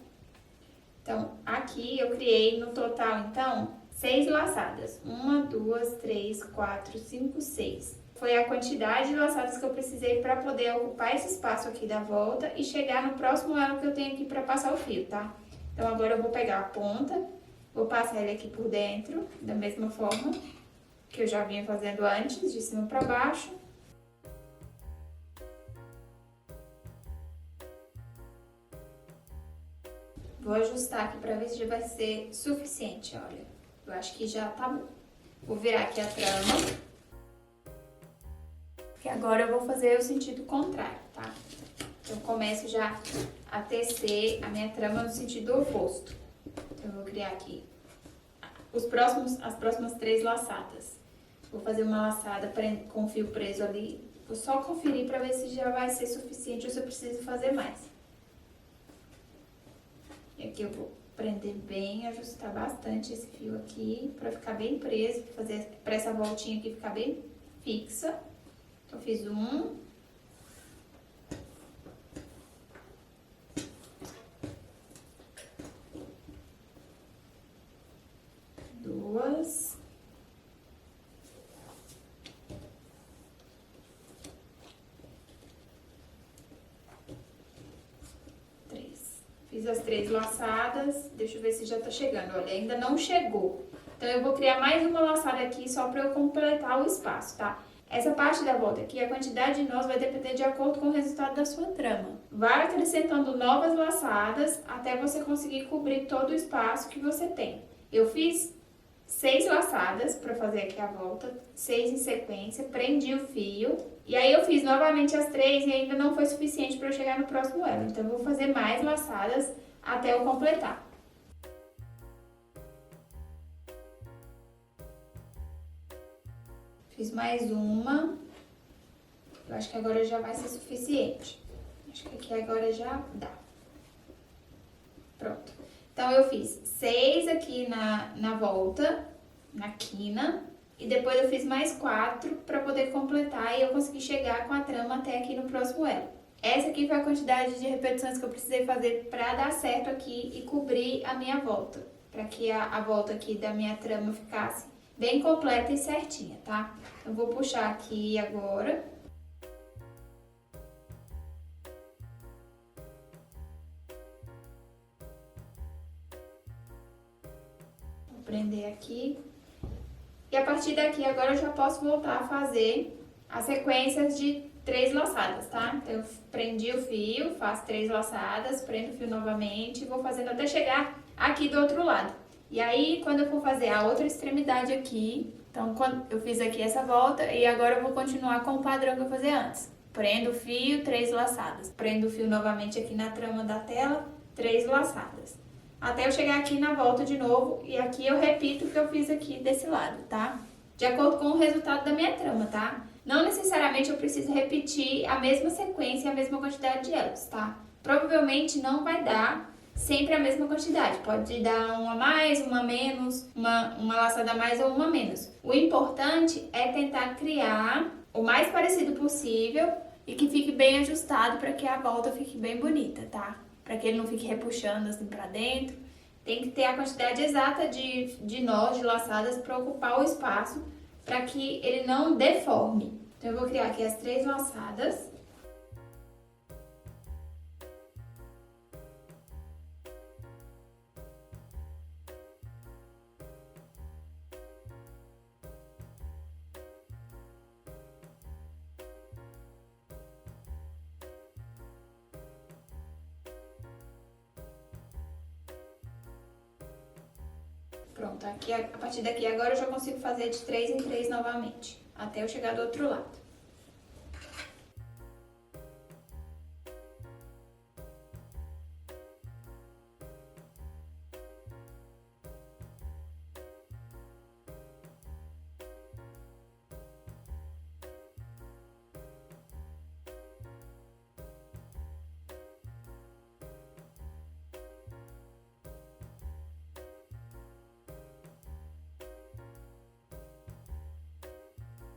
Então, aqui eu criei no total, então, 6 laçadas. 1, 2, 3, 4, 5, 6. Foi a quantidade de laçadas que eu precisei para poder ocupar esse espaço aqui da volta e chegar no próximo elo que eu tenho aqui para passar o fio, tá? Então, agora eu vou pegar a ponta, vou passar ele aqui por dentro, da mesma forma que eu já vinha fazendo antes, de cima para baixo. Vou ajustar aqui para ver se já vai ser suficiente, olha. Eu acho que já tá bom. Vou virar aqui a trama. Que agora eu vou fazer o sentido contrário, tá? Então, eu começo já a tecer a minha trama no sentido oposto. Então, eu vou criar aqui as próximas 3 laçadas. Vou fazer uma laçada com o fio preso ali. Vou só conferir para ver se já vai ser suficiente ou se eu preciso fazer mais. E aqui eu vou prender bem, ajustar bastante esse fio aqui, pra ficar bem preso, pra essa voltinha aqui ficar bem fixa. Então, fiz um. Duas. Fiz as 3 laçadas, deixa eu ver se já tá chegando. Olha, ainda não chegou. Então, eu vou criar mais uma laçada aqui só pra eu completar o espaço, tá? Essa parte da volta aqui, a quantidade de nós vai depender de acordo com o resultado da sua trama. Vai acrescentando novas laçadas até você conseguir cobrir todo o espaço que você tem. Eu fiz 6 laçadas pra fazer aqui a volta, 6 em sequência, prendi o fio. E aí eu fiz novamente as 3 e ainda não foi suficiente para eu chegar no próximo elo. Então, eu vou fazer mais laçadas até eu completar. Fiz mais uma. Eu acho que agora já vai ser suficiente. Acho que aqui agora já dá. Pronto. Então, eu fiz 6 aqui na volta, na quina. E depois eu fiz mais 4 para poder completar e eu consegui chegar com a trama até aqui no próximo elo. Essa aqui foi a quantidade de repetições que eu precisei fazer para dar certo aqui e cobrir a minha volta. Para que a volta aqui da minha trama ficasse bem completa e certinha, tá? Eu vou puxar aqui agora. Vou prender aqui. E a partir daqui, agora eu já posso voltar a fazer as sequências de 3 laçadas, tá? Então, eu prendi o fio, faço 3 laçadas, prendo o fio novamente e vou fazendo até chegar aqui do outro lado. E aí, quando eu for fazer a outra extremidade aqui, então, quando eu fiz aqui essa volta e agora eu vou continuar com o padrão que eu fazia antes. Prendo o fio, 3 laçadas. Prendo o fio novamente aqui na trama da tela, 3 laçadas. Até eu chegar aqui na volta de novo e aqui eu repito o que eu fiz aqui desse lado, tá? de acordo com o resultado da minha trama, tá? Não necessariamente eu preciso repetir a mesma sequência e a mesma quantidade de elos, tá? Provavelmente não vai dar sempre a mesma quantidade. Pode dar uma a mais, uma a menos, uma laçada a mais ou uma a menos. O importante é tentar criar o mais parecido possível e que fique bem ajustado para que a volta fique bem bonita, tá? Para que ele não fique repuxando assim para dentro. Tem que ter a quantidade exata de nós, de laçadas, para ocupar o espaço, para que ele não deforme. Então eu vou criar aqui as 3 laçadas. Pronto, aqui, a partir daqui agora eu já consigo fazer de 3 em 3 novamente, até eu chegar do outro lado.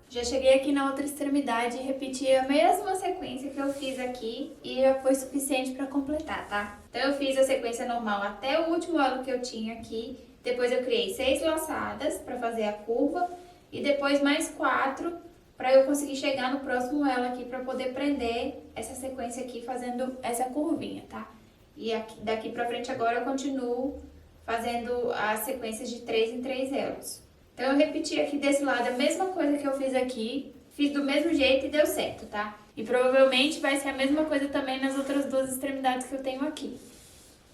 Já cheguei aqui na outra extremidade e repeti a mesma sequência que eu fiz aqui e já foi suficiente para completar, tá? Então eu fiz a sequência normal até o último elo que eu tinha aqui, depois eu criei 6 laçadas para fazer a curva e depois mais 4 para eu conseguir chegar no próximo elo aqui para poder prender essa sequência aqui fazendo essa curvinha, tá? E aqui, daqui para frente agora eu continuo fazendo a sequência de 3 em 3 elos. Então, eu repeti aqui desse lado a mesma coisa que eu fiz aqui, fiz do mesmo jeito e deu certo, tá? E provavelmente vai ser a mesma coisa também nas outras 2 extremidades que eu tenho aqui.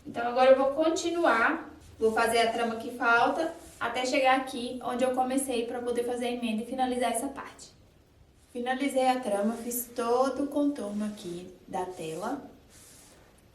Então, agora eu vou continuar, vou fazer a trama que falta, até chegar aqui onde eu comecei para poder fazer a emenda e finalizar essa parte. Finalizei a trama, fiz todo o contorno aqui da tela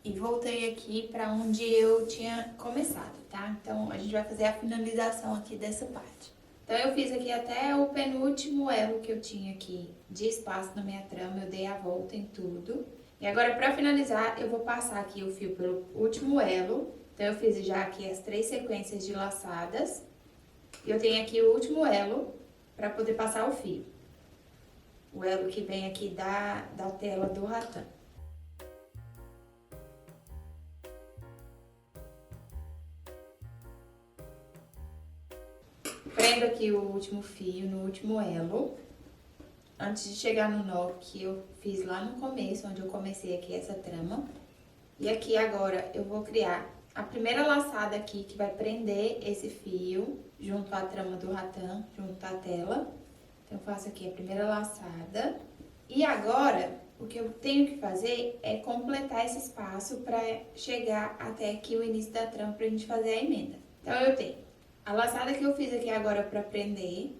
e voltei aqui para onde eu tinha começado, tá? Então, a gente vai fazer a finalização aqui dessa parte. Então, eu fiz aqui até o penúltimo elo que eu tinha aqui de espaço na minha trama, eu dei a volta em tudo. E agora, para finalizar, eu vou passar aqui o fio pelo último elo. Então, eu fiz já aqui as 3 sequências de laçadas. E eu tenho aqui o último elo para poder passar o fio. O elo que vem aqui da tela do ratão. Prendo aqui o último fio no último elo, antes de chegar no nó que eu fiz lá no começo, onde eu comecei aqui essa trama. E aqui agora eu vou criar a primeira laçada aqui que vai prender esse fio junto à trama do ratão, junto à tela. Então, eu faço aqui a primeira laçada. E agora, o que eu tenho que fazer é completar esse espaço para chegar até aqui o início da trama pra gente fazer a emenda. Então, eu tenho a laçada que eu fiz aqui agora para prender,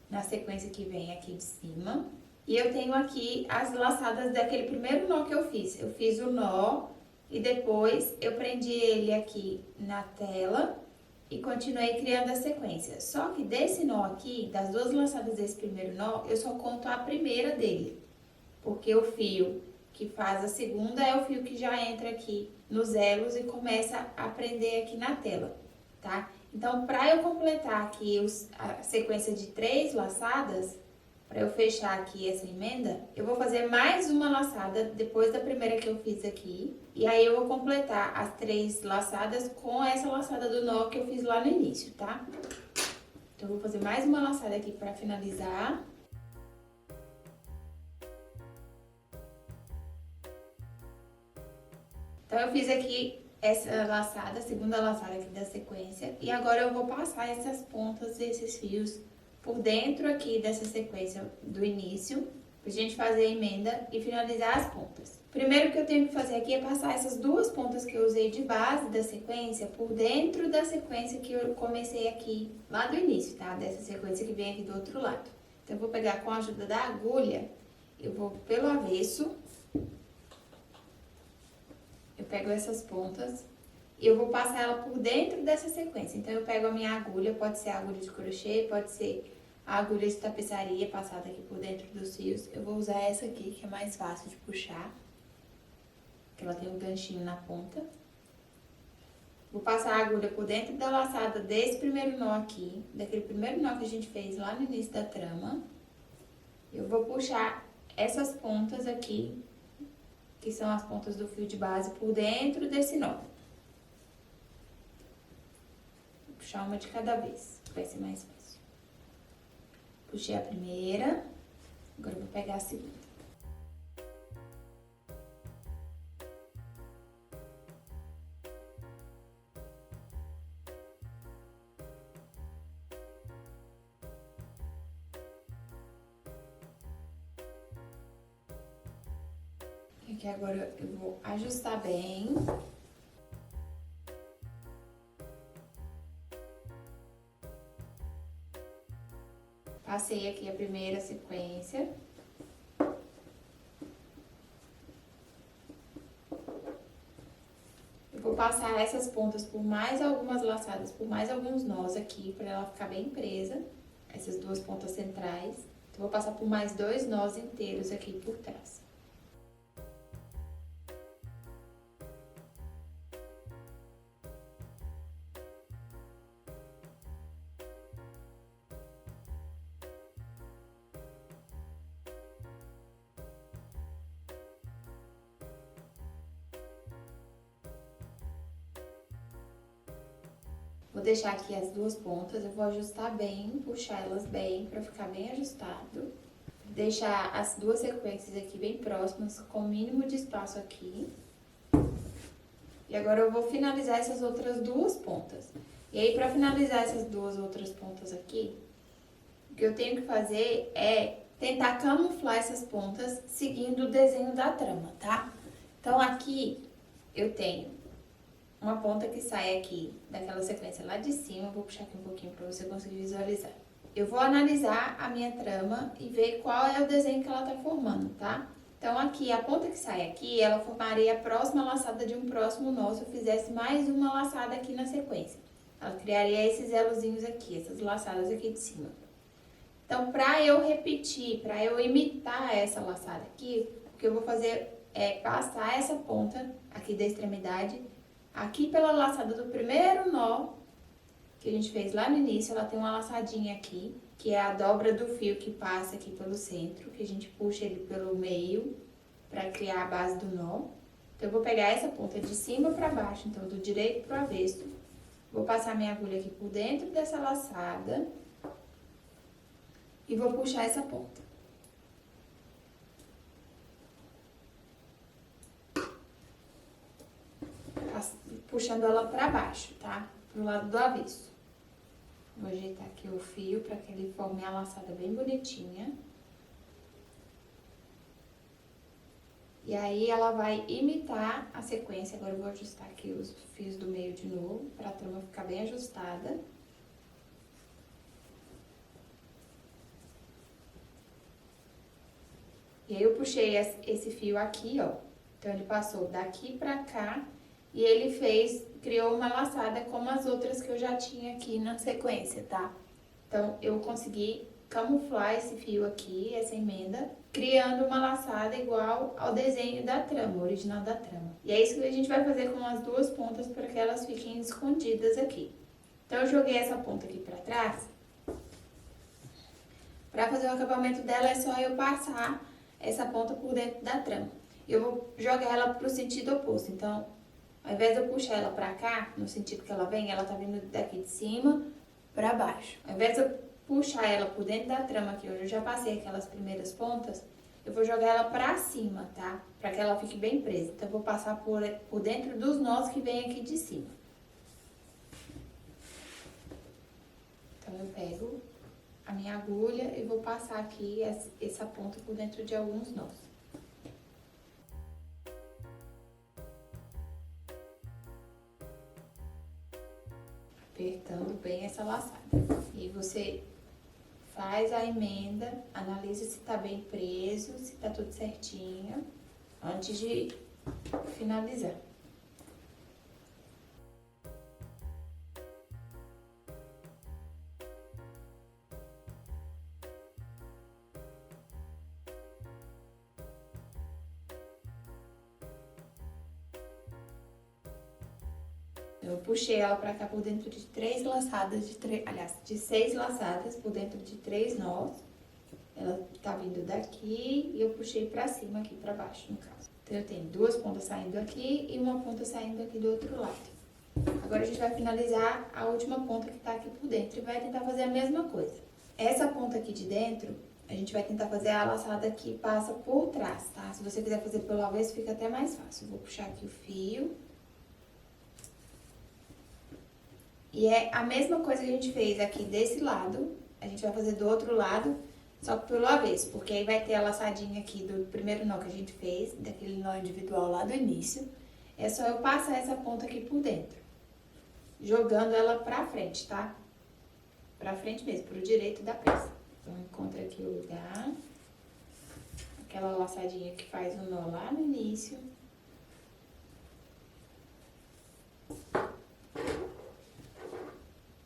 na sequência que vem aqui de cima. E eu tenho aqui as laçadas daquele primeiro nó que eu fiz. Eu fiz o nó e depois eu prendi ele aqui na tela e continuei criando a sequência. Só que desse nó aqui, das 2 laçadas desse primeiro nó, eu só conto a primeira dele. Porque o fio que faz a segunda é o fio que já entra aqui nos elos e começa a prender aqui na tela, tá? Então, para eu completar aqui a sequência de 3 laçadas, para eu fechar aqui essa emenda, eu vou fazer mais uma laçada depois da primeira que eu fiz aqui. E aí, eu vou completar as 3 laçadas com essa laçada do nó que eu fiz lá no início, tá? Então, eu vou fazer mais uma laçada aqui para finalizar. Então, eu fiz aqui essa laçada, a segunda laçada aqui da sequência. E agora eu vou passar essas pontas desses fios por dentro aqui dessa sequência do início, pra gente fazer a emenda e finalizar as pontas. Primeiro que eu tenho que fazer aqui é passar essas 2 pontas que eu usei de base da sequência por dentro da sequência que eu comecei aqui lá do início, tá? Dessa sequência que vem aqui do outro lado. Então, eu vou pegar com a ajuda da agulha, eu vou pelo avesso. Eu pego essas pontas e eu vou passar ela por dentro dessa sequência. Então, eu pego a minha agulha, pode ser agulha de crochê, pode ser a agulha de tapeçaria passada aqui por dentro dos fios. Eu vou usar essa aqui, que é mais fácil de puxar, que ela tem um ganchinho na ponta. Vou passar a agulha por dentro da laçada desse primeiro nó aqui, daquele primeiro nó que a gente fez lá no início da trama. Eu vou puxar essas pontas aqui, que são as pontas do fio de base, por dentro desse nó. Vou puxar uma de cada vez, vai ser mais fácil. Puxei a primeira, agora eu vou pegar a segunda. Aqui agora eu vou ajustar bem. Passei aqui a primeira sequência. Eu vou passar essas pontas por mais algumas laçadas, por mais alguns nós aqui, para ela ficar bem presa. Essas duas pontas centrais. Então, vou passar por mais 2 nós inteiros aqui por trás. Vou deixar aqui as duas pontas, eu vou ajustar bem, puxar elas bem, pra ficar bem ajustado. Deixar as duas sequências aqui bem próximas, com o mínimo de espaço aqui. E agora eu vou finalizar essas outras duas pontas. E aí, pra finalizar essas duas outras pontas aqui, o que eu tenho que fazer é tentar camuflar essas pontas seguindo o desenho da trama, tá? Então, aqui eu tenho uma ponta que sai aqui daquela sequência lá de cima. Vou puxar aqui um pouquinho para você conseguir visualizar. Eu vou analisar a minha trama e ver qual é o desenho que ela tá formando, tá? Então, aqui, a ponta que sai aqui, ela formaria a próxima laçada de um próximo nó se eu fizesse mais uma laçada aqui na sequência. Ela criaria esses elozinhos aqui, essas laçadas aqui de cima. Então, para eu repetir, para eu imitar essa laçada aqui, o que eu vou fazer é passar essa ponta aqui da extremidade aqui pela laçada do primeiro nó que a gente fez lá no início. Ela tem uma laçadinha aqui, que é a dobra do fio que passa aqui pelo centro, que a gente puxa ele pelo meio para criar a base do nó. Então, eu vou pegar essa ponta de cima para baixo, então do direito pro avesso. Vou passar minha agulha aqui por dentro dessa laçada e vou puxar essa ponta. Puxando ela pra baixo, tá? Pro lado do avesso. Vou ajeitar aqui o fio pra que ele forme a laçada bem bonitinha. E aí, ela vai imitar a sequência. Agora, eu vou ajustar aqui os fios do meio de novo, pra trama ficar bem ajustada. E aí, eu puxei esse fio aqui, ó. Então, ele passou daqui pra cá. E ele criou uma laçada como as outras que eu já tinha aqui na sequência, tá? Então, eu consegui camuflar esse fio aqui, essa emenda, criando uma laçada igual ao desenho da trama, original da trama. E é isso que a gente vai fazer com as duas pontas para que elas fiquem escondidas aqui. Então, eu joguei essa ponta aqui pra trás. Pra fazer o acabamento dela, é só eu passar essa ponta por dentro da trama. Eu vou jogar ela pro sentido oposto, então, ao invés de eu puxar ela pra cá, no sentido que ela vem, ela tá vindo daqui de cima pra baixo. Ao invés de eu puxar ela por dentro da trama aqui, onde eu já passei aquelas primeiras pontas, eu vou jogar ela pra cima, tá? Pra que ela fique bem presa. Então, eu vou passar por dentro dos nós que vem aqui de cima. Então, eu pego a minha agulha e vou passar aqui essa ponta por dentro de alguns nós. Apertando bem essa laçada. E você faz a emenda, analisa se tá bem preso, se tá tudo certinho, antes de finalizar. eu puxei ela pra cá por dentro de 3 laçadas, de 6 laçadas por dentro de 3 nós. Ela tá vindo daqui e eu puxei pra cima aqui, pra baixo, no caso. Então, eu tenho 2 pontas saindo aqui e uma ponta saindo aqui do outro lado. Agora, a gente vai finalizar a última ponta que tá aqui por dentro e vai tentar fazer a mesma coisa. Essa ponta aqui de dentro, a gente vai tentar fazer a laçada que passa por trás, tá? Se você quiser fazer pelo avesso, fica até mais fácil. Eu vou puxar aqui o fio. E é a mesma coisa que a gente fez aqui desse lado, a gente vai fazer do outro lado, só que pelo avesso, porque aí vai ter a laçadinha aqui do primeiro nó que a gente fez, daquele nó individual lá do início. É só eu passar essa ponta aqui por dentro, jogando ela pra frente, tá? Pra frente mesmo, pro direito da peça. Então, encontra aqui o lugar, aquela laçadinha que faz o nó lá no início.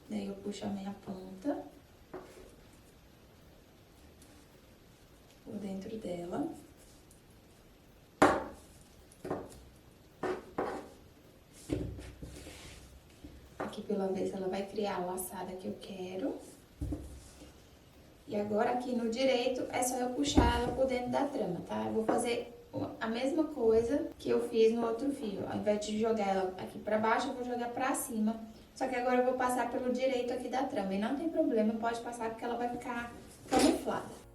Daí eu puxo a minha ponta por dentro dela. Aqui pela vez ela vai criar a laçada que eu quero. E agora aqui no direito é só eu puxar ela por dentro da trama, tá? Eu vou fazer a mesma coisa que eu fiz no outro fio. Ao invés de jogar ela aqui pra baixo, eu vou jogar pra cima. Só que agora eu vou passar pelo direito aqui da trama. E não tem problema, pode passar porque ela vai ficar camuflada.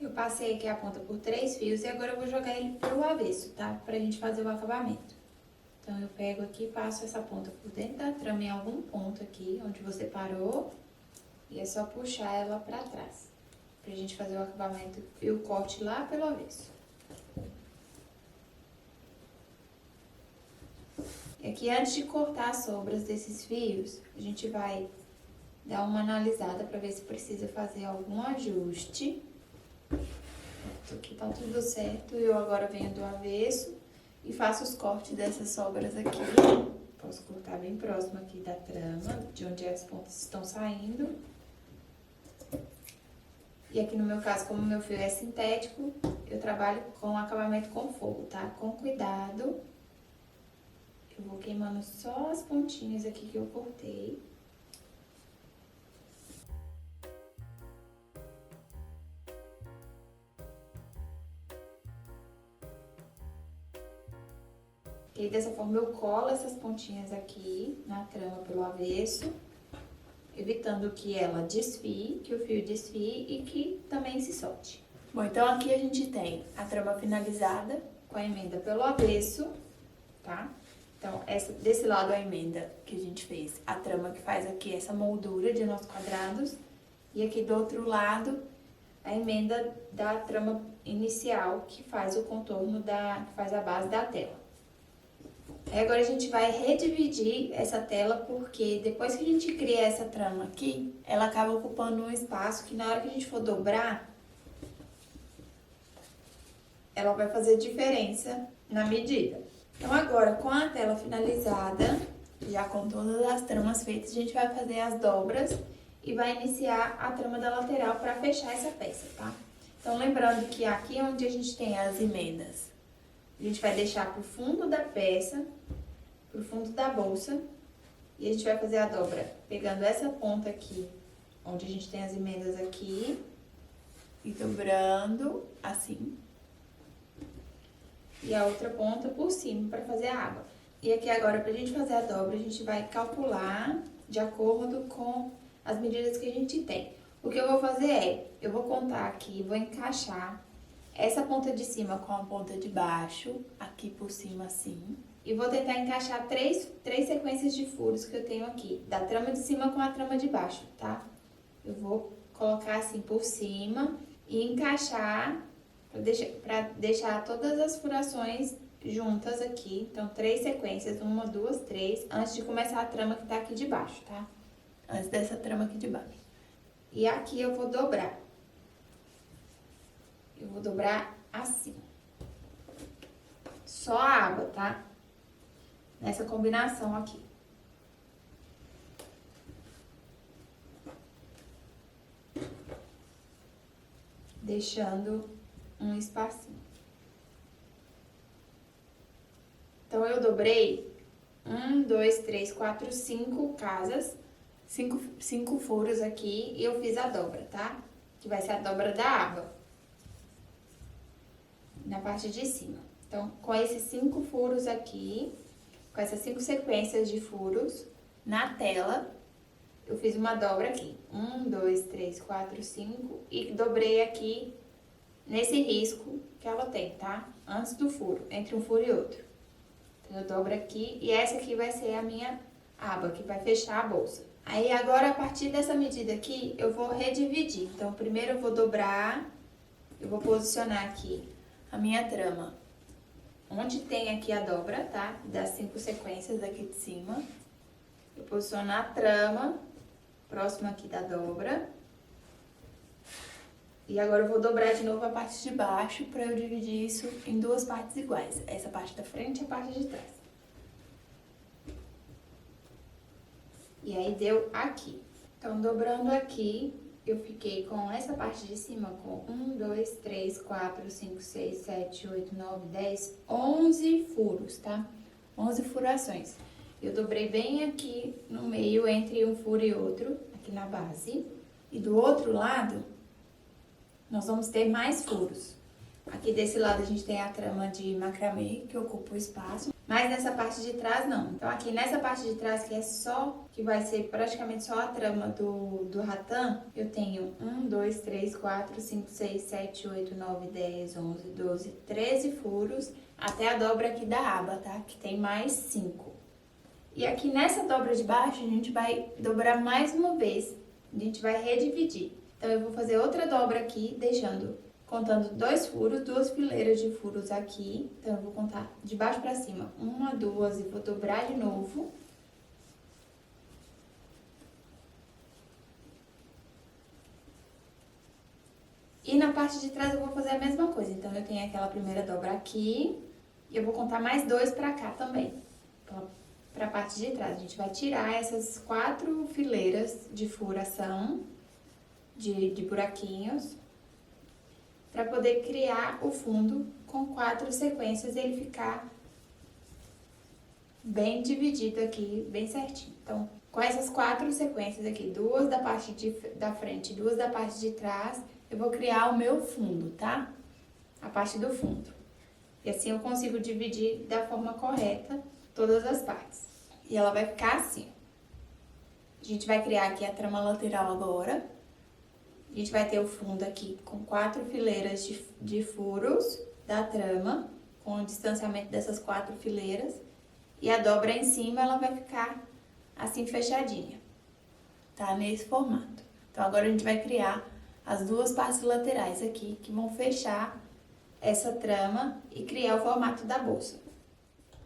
Eu passei aqui a ponta por 3 fios e agora eu vou jogar ele pro avesso, tá? Pra gente fazer o acabamento. Então, eu pego aqui e passo essa ponta por dentro da trama em algum ponto aqui, onde você parou. E é só puxar ela pra trás, pra gente fazer o acabamento e o corte lá pelo avesso. E aqui, antes de cortar as sobras desses fios, a gente vai dar uma analisada pra ver se precisa fazer algum ajuste. Aqui tá tudo certo, eu agora venho do avesso e faço os cortes dessas sobras aqui. Posso cortar bem próximo aqui da trama, de onde as pontas estão saindo. E aqui no meu caso, como o meu fio é sintético, eu trabalho com acabamento com fogo, tá? Com cuidado. Eu vou queimando só as pontinhas aqui que eu cortei. E dessa forma eu colo essas pontinhas aqui na trama pelo avesso, evitando que ela desfie, que o fio desfie e que também se solte. Bom, então aqui a gente tem a trama finalizada com a emenda pelo avesso, tá? Então, desse lado a emenda que a gente fez, a trama que faz aqui essa moldura de nós quadrados, e aqui do outro lado a emenda da trama inicial que faz o contorno que faz a base da tela. Aí agora a gente vai redividir essa tela, porque depois que a gente cria essa trama aqui, ela acaba ocupando um espaço que na hora que a gente for dobrar, ela vai fazer diferença na medida. Então agora, com a tela finalizada, já com todas as tramas feitas, a gente vai fazer as dobras e vai iniciar a trama da lateral para fechar essa peça, tá? Então lembrando que aqui onde a gente tem as emendas, a gente vai deixar pro fundo da peça, pro fundo da bolsa, e a gente vai fazer a dobra pegando essa ponta aqui, onde a gente tem as emendas aqui, e dobrando assim. E a outra ponta por cima para fazer a aba. E aqui agora, pra gente fazer a dobra, a gente vai calcular de acordo com as medidas que a gente tem. O que eu vou fazer é, eu vou contar aqui, vou encaixar essa ponta de cima com a ponta de baixo, aqui por cima assim. E vou tentar encaixar três sequências de furos que eu tenho aqui, da trama de cima com a trama de baixo, tá? Eu vou colocar assim por cima e encaixar para deixar todas as furações juntas aqui. Então, 3 sequências, 1, 2, 3, antes de começar a trama que tá aqui de baixo, tá? Antes dessa trama aqui de baixo. E aqui eu vou dobrar. Eu vou dobrar assim. Só a aba, tá? Nessa combinação aqui. Deixando um espacinho. Então, eu dobrei 1, 2, 3, 4, 5 casas, 5 furos aqui e eu fiz a dobra, tá? Que vai ser a dobra da aba. Na parte de cima. Então, com esses 5 furos aqui, com essas 5 sequências de furos, na tela, eu fiz uma dobra aqui. 1, 2, 3, 4, 5 e dobrei aqui nesse risco que ela tem, tá? Antes do furo, entre um furo e outro. Então, eu dobro aqui e essa aqui vai ser a minha aba, que vai fechar a bolsa. Aí, agora, a partir dessa medida aqui, eu vou redividir. Então, primeiro eu vou dobrar, eu vou posicionar aqui a minha trama onde tem aqui a dobra, tá? Das 5 sequências aqui de cima. Eu posiciono a trama próximo aqui da dobra. E agora eu vou dobrar de novo a parte de baixo para eu dividir isso em 2 partes iguais. Essa parte da frente e a parte de trás. E aí deu aqui. Então, dobrando aqui, eu fiquei com essa parte de cima com 1, 2, 3, 4, 5, 6, 7, 8, 9, 10, 11 furos, tá? 11 furações. Eu dobrei bem aqui no meio, entre um furo e outro, aqui na base. E do outro lado, nós vamos ter mais furos. Aqui desse lado a gente tem a trama de macramê, que ocupa o espaço. Mas nessa parte de trás, não. Então, aqui nessa parte de trás, que é só, que vai ser praticamente só a trama do ratã, eu tenho 1, 2, 3, 4, 5, 6, 7, 8, 9, 10, 11, 12, 13 furos, até a dobra aqui da aba, tá? Que tem mais 5. E aqui nessa dobra de baixo, a gente vai dobrar mais uma vez. A gente vai redividir. Então, eu vou fazer outra dobra aqui, contando 2 furos, 2 fileiras de furos aqui. Então, eu vou contar de baixo pra cima. 1, 2 e vou dobrar de novo. E na parte de trás eu vou fazer a mesma coisa. Então, eu tenho aquela primeira dobra aqui. E eu vou contar mais 2 pra cá também. Pra parte de trás. A gente vai tirar essas 4 fileiras de furação, de buraquinhos, para poder criar o fundo com 4 sequências e ele ficar bem dividido aqui, bem certinho. Então, com essas 4 sequências aqui, 2 da parte da frente e 2 da parte de trás, eu vou criar o meu fundo, tá? A parte do fundo. E assim eu consigo dividir da forma correta todas as partes. E ela vai ficar assim. A gente vai criar aqui a trama lateral agora. A gente vai ter o fundo aqui com 4 fileiras de furos da trama, com o distanciamento dessas 4 fileiras. E a dobra em cima, ela vai ficar assim fechadinha, tá? Nesse formato. Então, agora a gente vai criar as 2 partes laterais aqui, que vão fechar essa trama e criar o formato da bolsa.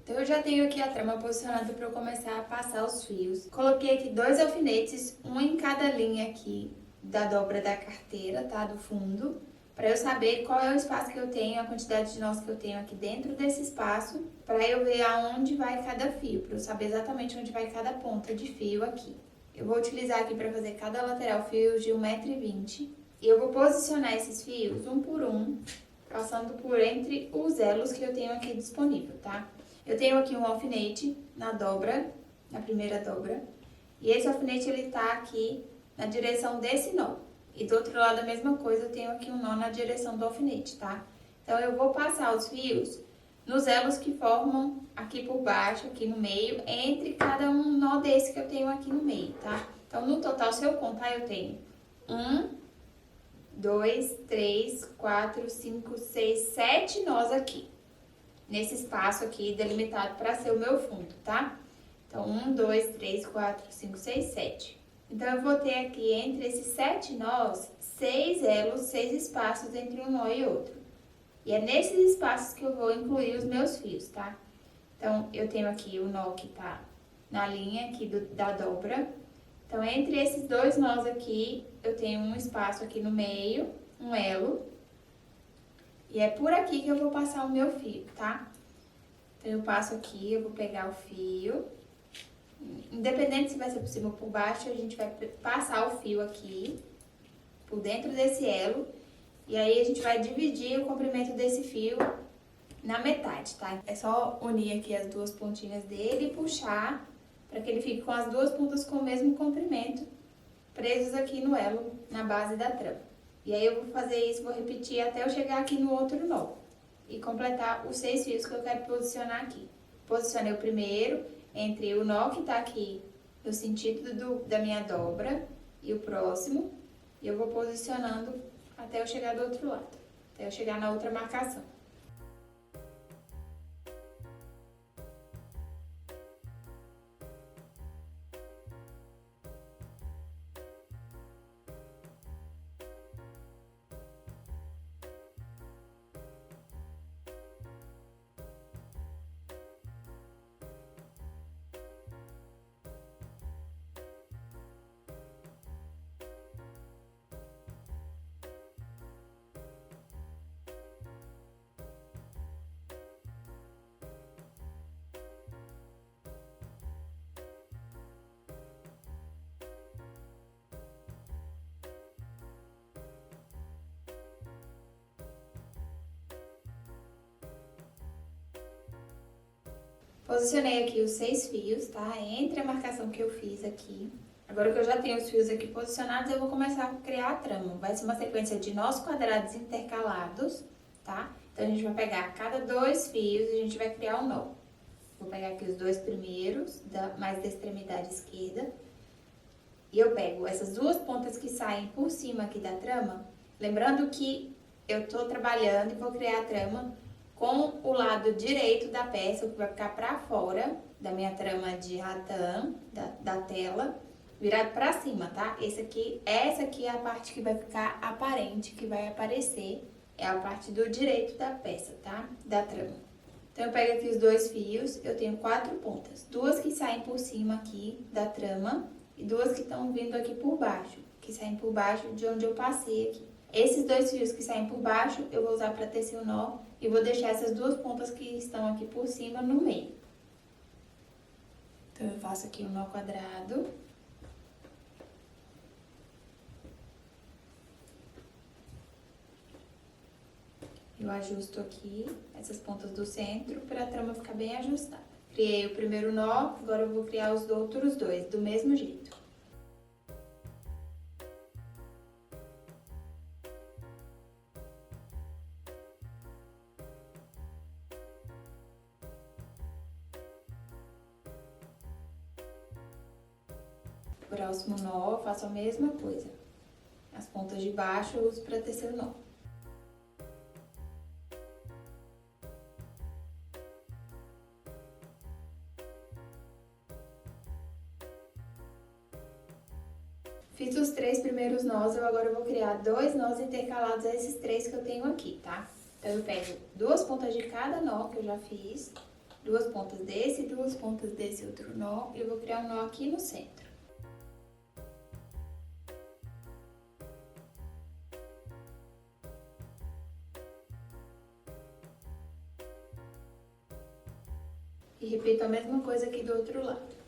Então, eu já tenho aqui a trama posicionada para eu começar a passar os fios. Coloquei aqui 2 alfinetes, um em cada linha aqui da dobra da carteira, tá? Do fundo, para eu saber qual é o espaço que eu tenho, a quantidade de nós que eu tenho aqui dentro desse espaço, para eu ver aonde vai cada fio, para eu saber exatamente onde vai cada ponta de fio aqui. Eu vou utilizar aqui para fazer cada lateral fios de 1,20 m e eu vou posicionar esses fios um por um, passando por entre os elos que eu tenho aqui disponível, tá? Eu tenho aqui um alfinete na dobra, na primeira dobra, e esse alfinete ele tá aqui na direção desse nó. E do outro lado a mesma coisa, eu tenho aqui um nó na direção do alfinete, tá? Então, eu vou passar os fios nos elos que formam aqui por baixo, aqui no meio, entre cada um nó desse que eu tenho aqui no meio, tá? Então, no total, se eu contar, eu tenho 1, 2, 3, 4, 5, 6, 7 nós aqui. Nesse espaço aqui delimitado para ser o meu fundo, tá? Então, 1, 2, 3, 4, 5, 6, 7. Então, eu vou ter aqui entre esses 7 nós, 6 elos, 6 espaços entre um nó e outro. E é nesses espaços que eu vou incluir os meus fios, tá? Então, eu tenho aqui o nó que tá na linha aqui da dobra. Então, entre esses dois nós aqui, eu tenho um espaço aqui no meio, um elo. E é por aqui que eu vou passar o meu fio, tá? Então, eu passo aqui, eu vou pegar o fio. Independente se vai ser por cima ou por baixo, a gente vai passar o fio aqui, por dentro desse elo. E aí, a gente vai dividir o comprimento desse fio na metade, tá? É só unir aqui as duas pontinhas dele e puxar para que ele fique com as duas pontas com o mesmo comprimento, presos aqui no elo, na base da trama. E aí, eu vou fazer isso, vou repetir até eu chegar aqui no outro nó e completar os 6 fios que eu quero posicionar aqui. Posicionei o primeiro entre o nó que tá aqui no sentido da minha dobra e o próximo, e eu vou posicionando até eu chegar do outro lado, até eu chegar na outra marcação. Posicionei aqui os 6 fios, tá? Entre a marcação que eu fiz aqui. Agora que eu já tenho os fios aqui posicionados, eu vou começar a criar a trama. Vai ser uma sequência de nós quadrados intercalados, tá? Então, a gente vai pegar cada 2 fios e a gente vai criar um nó. Vou pegar aqui os 2 primeiros, mais da extremidade esquerda. E eu pego essas duas pontas que saem por cima aqui da trama. Lembrando que eu tô trabalhando e vou criar a trama com o lado direito da peça, que vai ficar pra fora da minha trama de ratã, da tela, virado pra cima, tá? Essa aqui é a parte que vai ficar aparente, que vai aparecer, é a parte do direito da peça, tá? Da trama. Então, eu pego aqui os 2 fios, eu tenho 4 pontas, 2 que saem por cima aqui da trama e 2 que estão vindo aqui por baixo, que saem por baixo de onde eu passei aqui. Esses 2 fios que saem por baixo, eu vou usar para tecer o nó e vou deixar essas 2 pontas que estão aqui por cima no meio. Então, eu faço aqui um nó quadrado. Eu ajusto aqui essas pontas do centro para a trama ficar bem ajustada. Criei o primeiro nó, agora eu vou criar os outros 2, do mesmo jeito. Próximo nó, eu faço a mesma coisa. As pontas de baixo eu uso para tecer o nó. Fiz os 3 primeiros nós, agora eu vou criar 2 nós intercalados a esses 3 que eu tenho aqui, tá? Então, eu pego 2 pontas de cada nó que eu já fiz, 2 pontas desse e 2 pontas desse outro nó, e eu vou criar um nó aqui no centro. E repito a mesma coisa aqui do outro lado.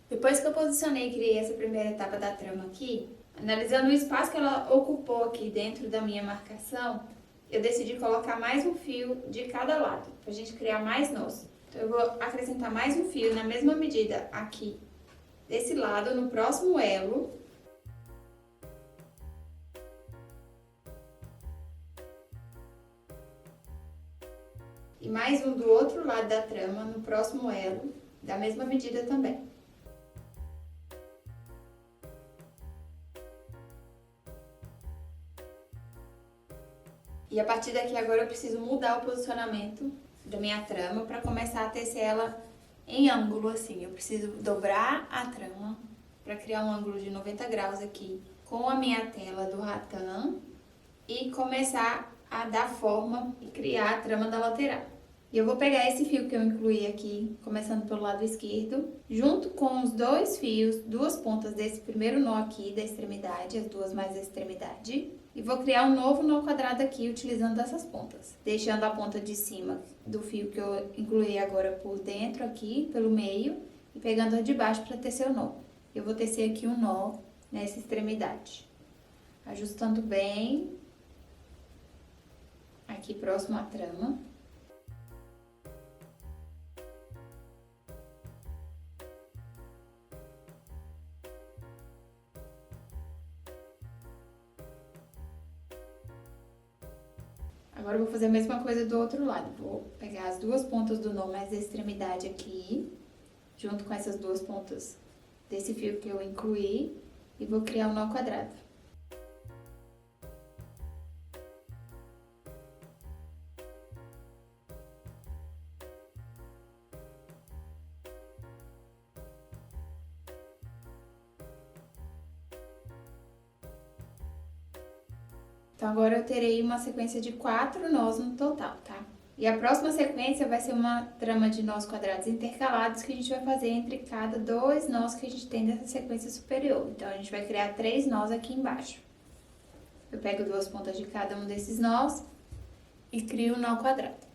Depois que eu posicionei e criei essa primeira etapa da trama aqui, analisando o espaço que ela ocupou aqui dentro da minha marcação, eu decidi colocar mais um fio de cada lado, pra gente criar mais nós. Então, eu vou acrescentar mais um fio na mesma medida aqui, desse lado, no próximo elo. e mais um do outro lado da trama, no próximo elo, da mesma medida também. E a partir daqui agora eu preciso mudar o posicionamento da minha trama para começar a tecer ela em ângulo assim. Eu preciso dobrar a trama para criar um ângulo de 90 graus aqui com a minha tela do rattan e começar a dar forma e criar a trama da lateral. E eu vou pegar esse fio que eu incluí aqui, começando pelo lado esquerdo, junto com os dois fios, duas pontas desse primeiro nó aqui da extremidade, as duas mais da extremidade, e vou criar um novo nó quadrado aqui utilizando essas pontas, deixando a ponta de cima do fio que eu incluí agora por dentro aqui, pelo meio, e pegando a de baixo para tecer o nó. Eu vou tecer aqui um nó nessa extremidade, ajustando bem aqui próximo à trama. Agora eu vou fazer a mesma coisa do outro lado. Vou pegar as duas pontas do nó mais da extremidade aqui, junto com essas duas pontas desse fio que eu incluí, e vou criar um nó quadrado. Então, agora eu terei uma sequência de 4 nós no total, tá? E a próxima sequência vai ser uma trama de nós quadrados intercalados que a gente vai fazer entre cada 2 nós que a gente tem dessa sequência superior. Então, a gente vai criar 3 nós aqui embaixo. Eu pego 2 pontas de cada um desses nós e crio um nó quadrado.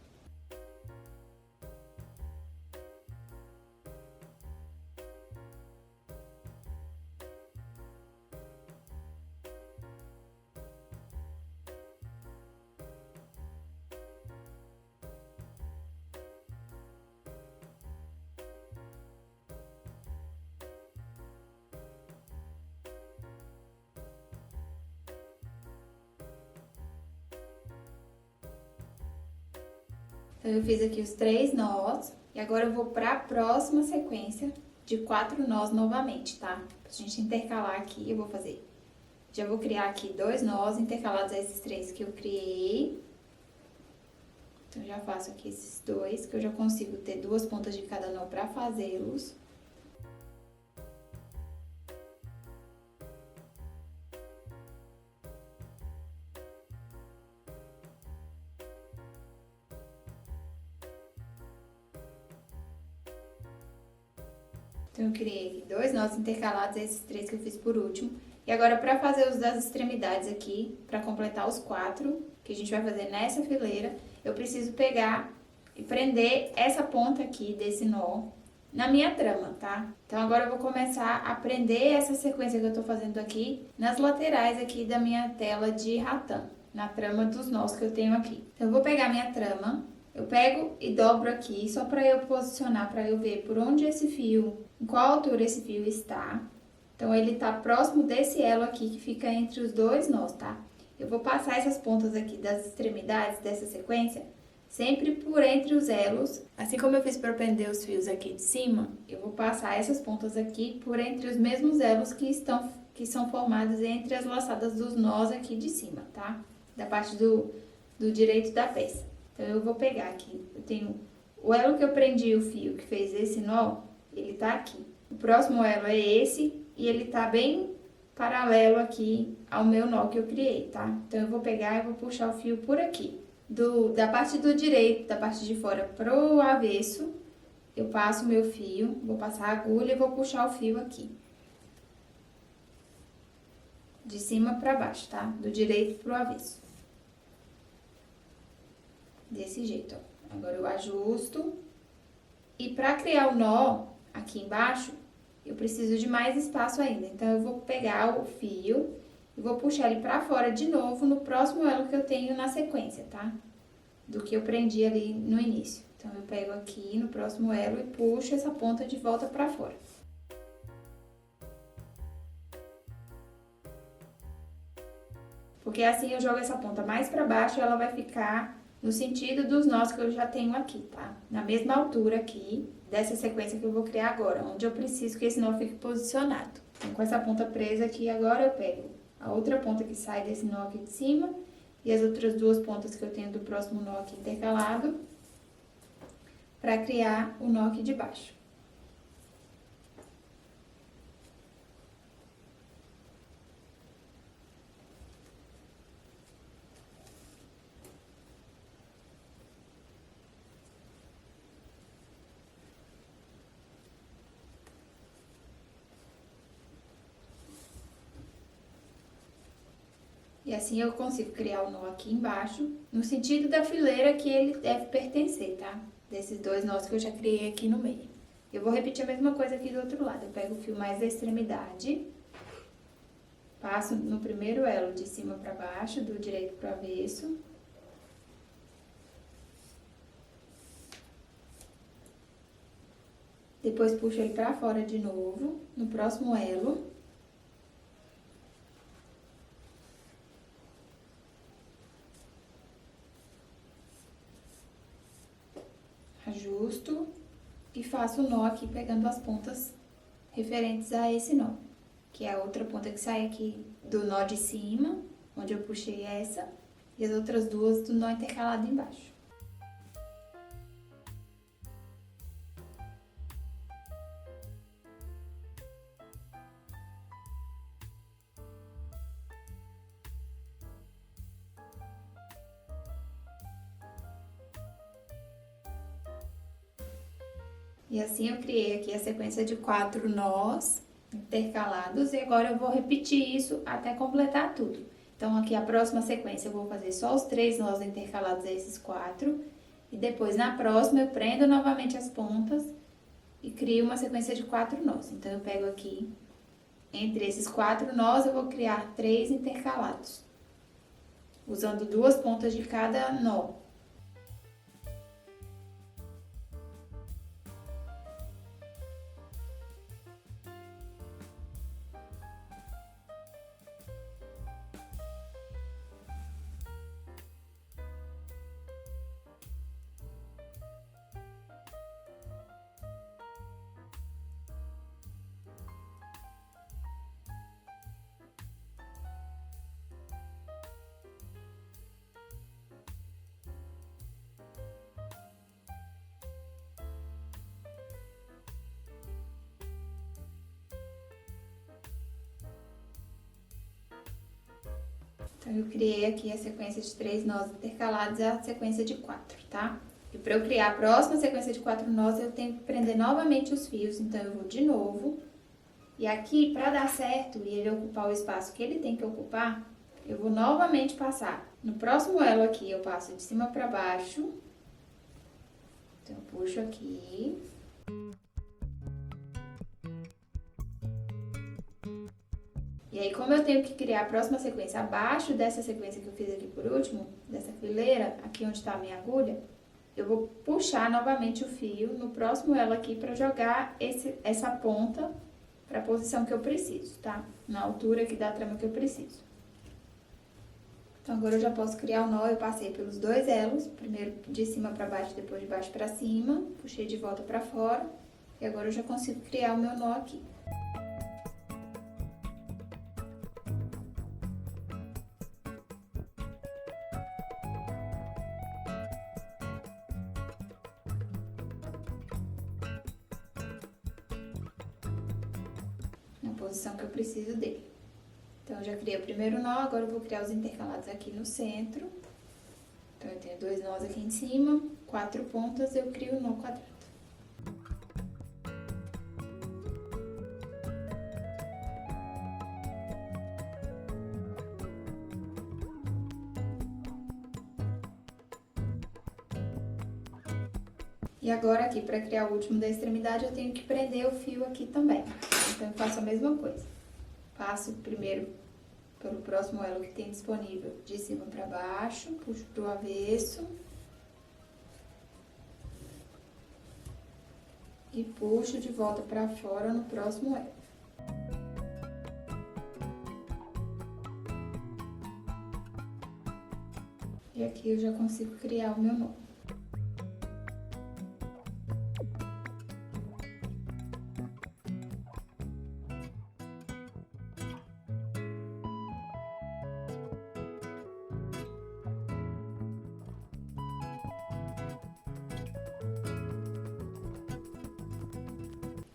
Então, eu fiz aqui os 3 nós, e agora eu vou para a próxima sequência de 4 nós novamente, tá? Pra gente intercalar aqui, eu vou fazer. Já vou criar aqui 2 nós intercalados a esses 3 que eu criei. Então, já faço aqui esses 2, que eu já consigo ter 2 pontas de cada nó para fazê-los. Então, eu criei 2 nós intercalados a esses 3 que eu fiz por último. E agora, para fazer os das extremidades aqui, para completar os 4 que a gente vai fazer nessa fileira, eu preciso pegar e prender essa ponta aqui desse nó na minha trama, tá? Então, agora eu vou começar a prender essa sequência que eu tô fazendo aqui nas laterais aqui da minha tela de rattan, na trama dos nós que eu tenho aqui. Então, eu vou pegar minha trama, eu pego e dobro aqui, só para eu posicionar, para eu ver por onde esse fio, em qual altura esse fio está. Então, ele tá próximo desse elo aqui que fica entre os 2 nós, tá? Eu vou passar essas pontas aqui das extremidades dessa sequência sempre por entre os elos. Assim como eu fiz para prender os fios aqui de cima, eu vou passar essas pontas aqui por entre os mesmos elos que são formados entre as laçadas dos nós aqui de cima, tá? Da parte do direito da peça. Então, eu vou pegar aqui, eu tenho o elo que eu prendi o fio que fez esse nó, ele tá aqui. O próximo elo é esse e ele tá bem paralelo aqui ao meu nó que eu criei, tá? Então, eu vou pegar e vou puxar o fio por aqui. Da parte do direito, da parte de fora pro avesso, eu passo o meu fio, vou passar a agulha e vou puxar o fio aqui. De cima pra baixo, tá? Do direito pro avesso. Desse jeito, ó. Agora eu ajusto. E pra criar o nó aqui embaixo, eu preciso de mais espaço ainda. Então, eu vou pegar o fio e vou puxar ele pra fora de novo no próximo elo que eu tenho na sequência, tá? Do que eu prendi ali no início. Então, eu pego aqui no próximo elo e puxo essa ponta de volta pra fora. Porque assim eu jogo essa ponta mais pra baixo e ela vai ficar no sentido dos nós que eu já tenho aqui, tá? Na mesma altura aqui, dessa sequência que eu vou criar agora, onde eu preciso que esse nó fique posicionado. Então, com essa ponta presa aqui, agora eu pego a outra ponta que sai desse nó aqui de cima e as outras duas pontas que eu tenho do próximo nó aqui intercalado, para criar o nó aqui de baixo. E assim eu consigo criar o nó aqui embaixo, no sentido da fileira que ele deve pertencer, tá? Desses dois nós que eu já criei aqui no meio. Eu vou repetir a mesma coisa aqui do outro lado. Eu pego o fio mais da extremidade, passo no primeiro elo de cima para baixo, do direito para o avesso. Depois puxo ele para fora de novo, no próximo elo. Ajusto e faço o nó aqui pegando as pontas referentes a esse nó, que é a outra ponta que sai aqui do nó de cima, onde eu puxei essa, e as outras duas do nó intercalado embaixo. E assim eu criei aqui a sequência de 4 nós intercalados e agora eu vou repetir isso até completar tudo. Então, aqui a próxima sequência eu vou fazer só os 3 nós intercalados a esses 4 e depois na próxima eu prendo novamente as pontas e crio uma sequência de 4 nós. Então, eu pego aqui, entre esses 4 nós eu vou criar 3 intercalados, usando 2 pontas de cada nó. Então, eu criei aqui a sequência de 3 nós intercalados e a sequência de 4, tá? E para eu criar a próxima sequência de 4 nós, eu tenho que prender novamente os fios. Então, eu vou de novo. E aqui, para dar certo e ele ocupar o espaço que ele tem que ocupar, eu vou novamente passar. No próximo elo aqui, eu passo de cima para baixo. Então, eu puxo aqui. E aí, como eu tenho que criar a próxima sequência abaixo dessa sequência que eu fiz aqui por último, dessa fileira, aqui onde está a minha agulha, eu vou puxar novamente o fio no próximo elo aqui para jogar essa ponta para a posição que eu preciso, tá? Na altura aqui da trama que eu preciso. Então, agora eu já posso criar o nó. Eu passei pelos 2 elos, primeiro de cima para baixo, depois de baixo para cima, puxei de volta para fora, e agora eu já consigo criar o meu nó aqui. Na posição que eu preciso dele. Então, eu já criei o primeiro nó, agora eu vou criar os intercalados aqui no centro. Então, eu tenho 2 nós aqui em cima, 4 pontas, eu crio o nó quadrado. E agora aqui, para criar o último da extremidade, eu tenho que prender o fio aqui também. Então, eu faço a mesma coisa. Passo primeiro pelo próximo elo que tem disponível de cima para baixo, puxo pro avesso. E puxo de volta para fora no próximo elo. E aqui eu já consigo criar o meu nó.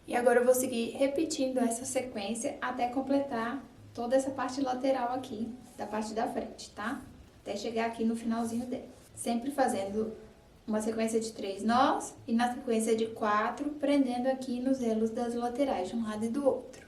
E agora eu vou seguir repetindo essa sequência até completar toda essa parte lateral aqui, da parte da frente, tá? Até chegar aqui no finalzinho dela. Sempre fazendo uma sequência de 3 nós e na sequência de 4, prendendo aqui nos elos das laterais, de um lado e do outro.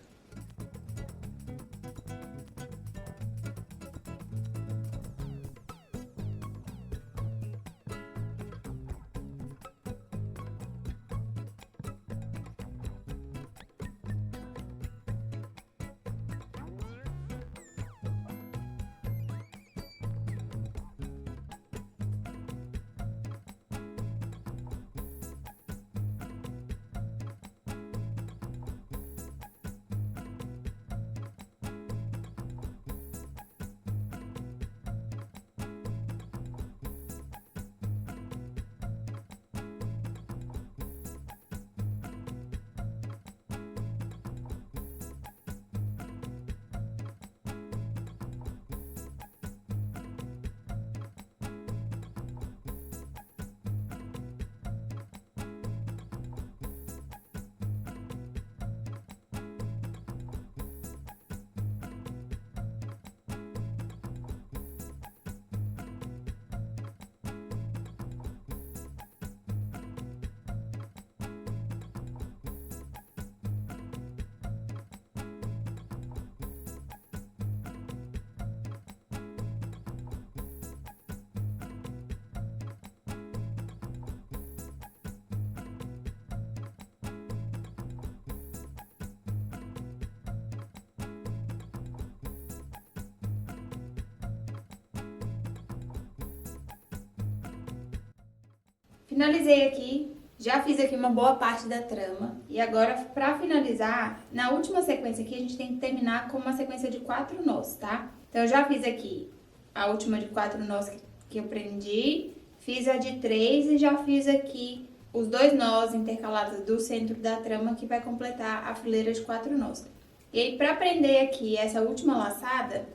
Finalizei aqui, já fiz aqui uma boa parte da trama. E agora, pra finalizar, na última sequência aqui, a gente tem que terminar com uma sequência de 4 nós, tá? Então, eu já fiz aqui a última de 4 nós que eu prendi, fiz a de 3 e já fiz aqui os 2 nós intercalados do centro da trama, que vai completar a fileira de 4 nós. E aí, pra prender aqui essa última laçada,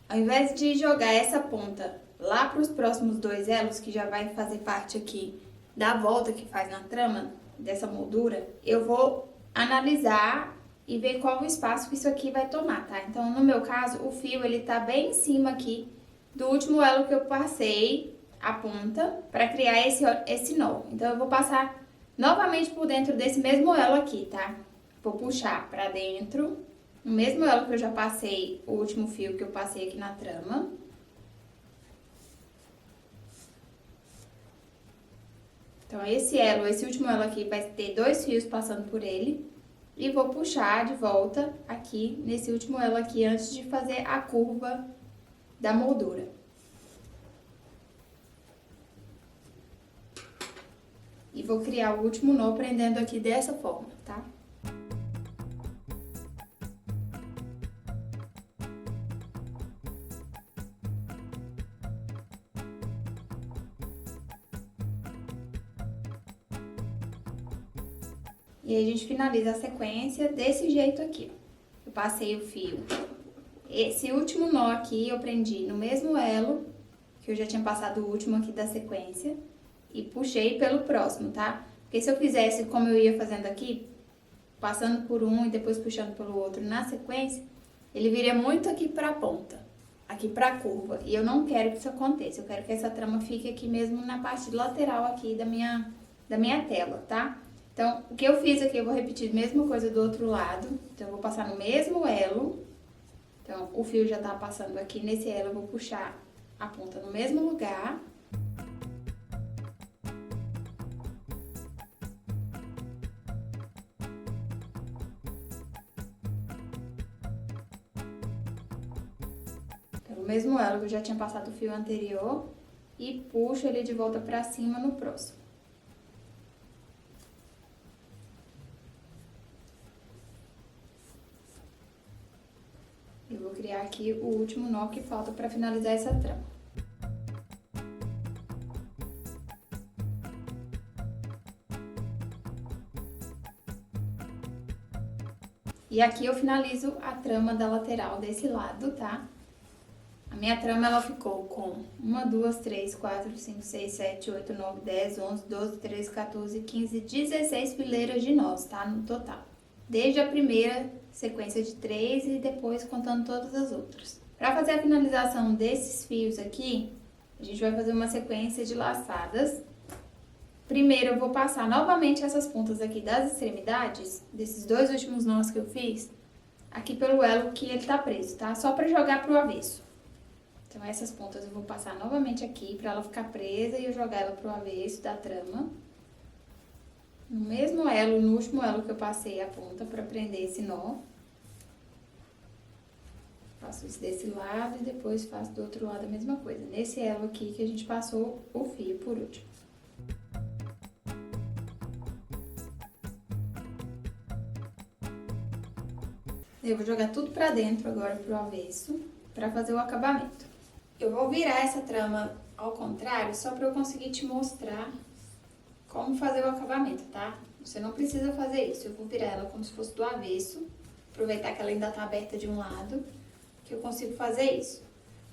ao invés de jogar essa ponta lá pros próximos 2 elos, que já vai fazer parte aqui da volta que faz na trama, dessa moldura, eu vou analisar e ver qual o espaço que isso aqui vai tomar, tá? Então, no meu caso, o fio, ele tá bem em cima aqui do último elo que eu passei a ponta para criar esse nó. Então, eu vou passar novamente por dentro desse mesmo elo aqui, tá? Vou puxar pra dentro, o mesmo elo que eu já passei, o último fio que eu passei aqui na trama. Então, esse último elo aqui vai ter 2 fios passando por ele. E vou puxar de volta aqui, nesse último elo aqui, antes de fazer a curva da moldura. E vou criar o último nó prendendo aqui dessa forma, tá? E aí, a gente finaliza a sequência desse jeito aqui, ó. Eu passei o fio. Esse último nó aqui eu prendi no mesmo elo, que eu já tinha passado o último aqui da sequência, e puxei pelo próximo, tá? Porque se eu fizesse como eu ia fazendo aqui, passando por um e depois puxando pelo outro na sequência, ele viria muito aqui pra ponta, aqui pra curva. E eu não quero que isso aconteça, eu quero que essa trama fique aqui mesmo na parte lateral aqui da minha tela, tá? Então, o que eu fiz aqui, eu vou repetir a mesma coisa do outro lado. Então, eu vou passar no mesmo elo. Então, o fio já tá passando aqui nesse elo, eu vou puxar a ponta no mesmo lugar. Pelo mesmo elo que eu já tinha passado o fio anterior. E puxo ele de volta pra cima no próximo. Eu vou criar aqui o último nó que falta para finalizar essa trama. E aqui eu finalizo a trama da lateral desse lado, tá? A minha trama, ela ficou com 1, 2, 3, 4, 5, 6, 7, 8, 9, 10, 11, 12, 13, 14, 15, 16 fileiras de nós, tá? No total. Desde a primeira sequência de 3 e depois contando todas as outras. Para fazer a finalização desses fios aqui, a gente vai fazer uma sequência de laçadas. Primeiro eu vou passar novamente essas pontas aqui das extremidades, desses 2 últimos nós que eu fiz, aqui pelo elo que ele tá preso, tá? Só para jogar pro avesso. Então, essas pontas eu vou passar novamente aqui pra ela ficar presa e eu jogar ela pro avesso da trama. No mesmo elo, no último elo que eu passei a ponta pra prender esse nó. Faço isso desse lado e depois faço do outro lado a mesma coisa. Nesse elo aqui que a gente passou o fio por último. Eu vou jogar tudo pra dentro agora pro avesso pra fazer o acabamento. Eu vou virar essa trama ao contrário, só para eu conseguir te mostrar como fazer o acabamento, tá? Você não precisa fazer isso, eu vou virar ela como se fosse do avesso, aproveitar que ela ainda tá aberta de um lado, que eu consigo fazer isso.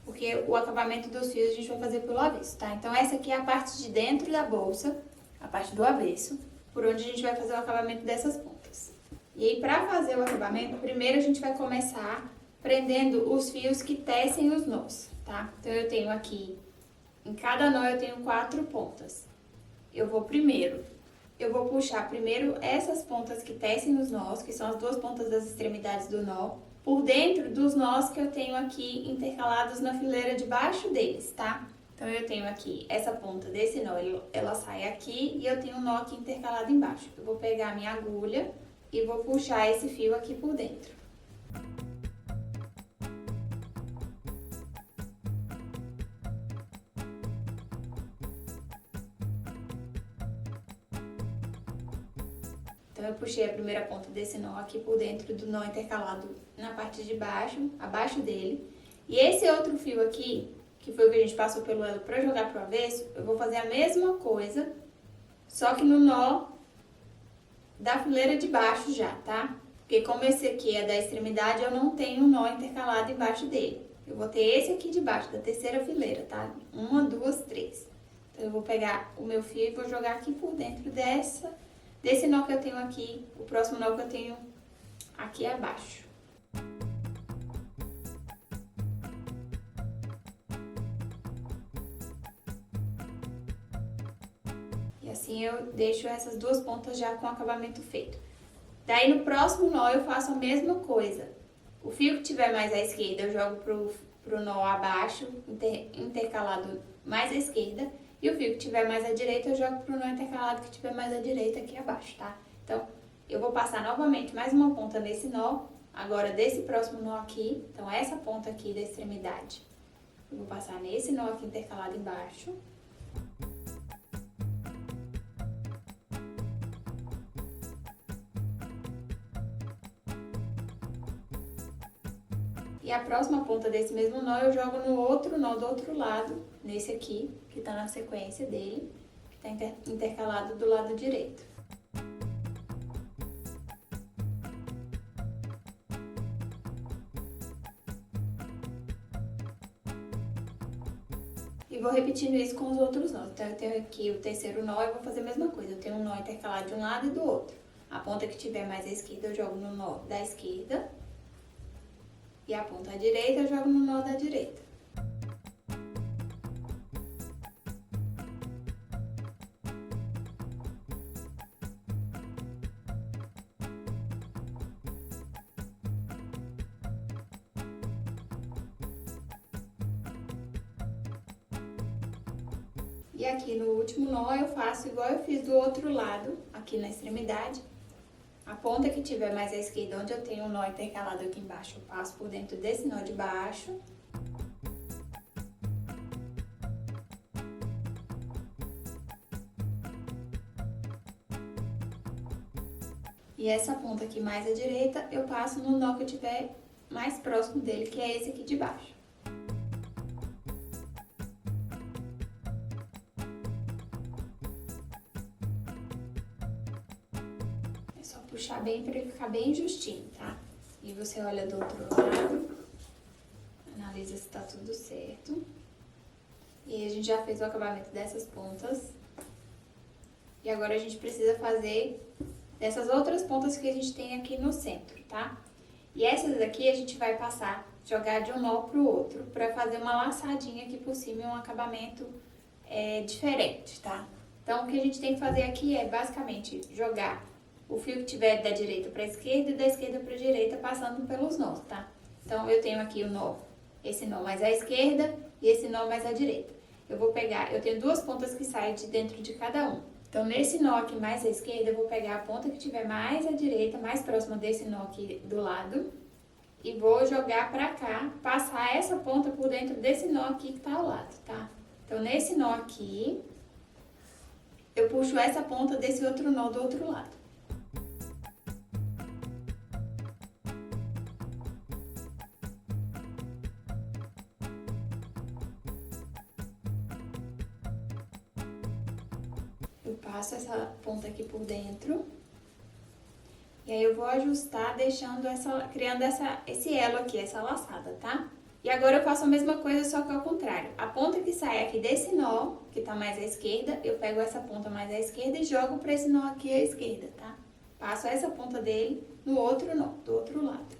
Porque o acabamento dos fios a gente vai fazer pelo avesso, tá? Então essa aqui é a parte de dentro da bolsa, a parte do avesso, por onde a gente vai fazer o acabamento dessas pontas. E aí, para fazer o acabamento, primeiro a gente vai começar prendendo os fios que tecem os nós, tá? Então, eu tenho aqui, em cada nó eu tenho 4 pontas. Eu vou puxar primeiro essas pontas que tecem os nós, que são as 2 pontas das extremidades do nó, por dentro dos nós que eu tenho aqui intercalados na fileira de baixo deles, tá? Então, eu tenho aqui essa ponta desse nó, ela sai aqui e eu tenho um nó aqui intercalado embaixo. Eu vou pegar a minha agulha e vou puxar esse fio aqui por dentro. Então, eu puxei a primeira ponta desse nó aqui por dentro do nó intercalado na parte de baixo, abaixo dele. E esse outro fio aqui, que foi o que a gente passou pelo elo para jogar pro avesso, eu vou fazer a mesma coisa, só que no nó da fileira de baixo já, tá? Porque como esse aqui é da extremidade, eu não tenho um nó intercalado embaixo dele. Eu vou ter esse aqui de baixo, da terceira fileira, tá? 1, 2, 3. Então, eu vou pegar o meu fio e vou jogar aqui por dentro desse nó que eu tenho aqui, o próximo nó que eu tenho aqui abaixo. E assim eu deixo essas 2 pontas já com o acabamento feito. Daí no próximo nó eu faço a mesma coisa. O fio que tiver mais à esquerda eu jogo pro nó abaixo, intercalado mais à esquerda. E o fio que tiver mais à direita, eu jogo pro nó intercalado que tiver mais à direita aqui abaixo, tá? Então, eu vou passar novamente mais uma ponta nesse nó, agora desse próximo nó aqui. Então, essa ponta aqui da extremidade, eu vou passar nesse nó aqui intercalado embaixo. E a próxima ponta desse mesmo nó eu jogo no outro nó do outro lado, nesse aqui, que tá na sequência dele, que tá intercalado do lado direito. E vou repetindo isso com os outros nós. Então, eu tenho aqui o terceiro nó e vou fazer a mesma coisa. Eu tenho um nó intercalado de um lado e do outro. A ponta que tiver mais à esquerda eu jogo no nó da esquerda. E a ponta à direita eu jogo no nó da direita. E aqui no último nó eu faço igual eu fiz do outro lado, aqui na extremidade. A ponta que tiver mais à esquerda, onde eu tenho um nó intercalado aqui embaixo, eu passo por dentro desse nó de baixo. E essa ponta aqui mais à direita, eu passo no nó que eu tiver mais próximo dele, que é esse aqui de baixo. Puxar bem para ele ficar bem justinho, tá? E você olha do outro lado, analisa se tá tudo certo. E aí a gente já fez o acabamento dessas pontas. E agora a gente precisa fazer dessas outras pontas que a gente tem aqui no centro, tá? E essas daqui a gente vai passar, jogar de um nó pro outro, pra fazer uma laçadinha aqui por cima e um acabamento diferente, tá? Então, o que a gente tem que fazer aqui é, basicamente, jogar o fio que tiver da direita pra esquerda e da esquerda pra direita, passando pelos nós, tá? Então, eu tenho aqui o nó, esse nó mais à esquerda e esse nó mais à direita. Eu vou pegar, eu tenho duas pontas que saem de dentro de cada um. Então, nesse nó aqui mais à esquerda, eu vou pegar a ponta que tiver mais à direita, mais próxima desse nó aqui do lado, e vou jogar pra cá, passar essa ponta por dentro desse nó aqui que tá ao lado, tá? Então, nesse nó aqui, eu puxo essa ponta desse outro nó do outro lado. Eu passo essa ponta aqui por dentro. E aí eu vou ajustar, criando esse elo aqui, essa laçada, tá? E agora eu faço a mesma coisa, só que ao contrário. A ponta que sai aqui desse nó, que tá mais à esquerda, eu pego essa ponta mais à esquerda e jogo pra esse nó aqui à esquerda, tá? Passo essa ponta dele no outro nó, do outro lado.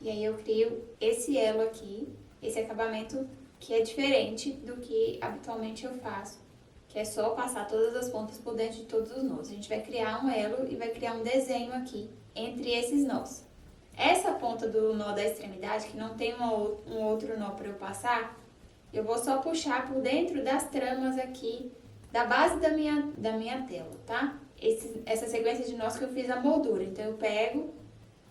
E aí eu crio esse elo aqui, esse acabamento que é diferente do que habitualmente eu faço, que é só passar todas as pontas por dentro de todos os nós. A gente vai criar um elo e vai criar um desenho aqui entre esses nós. Essa ponta do nó da extremidade, que não tem um outro nó para eu passar, eu vou só puxar por dentro das tramas aqui, da base da minha tela, tá? Essa sequência de nós que eu fiz a moldura. Então eu pego,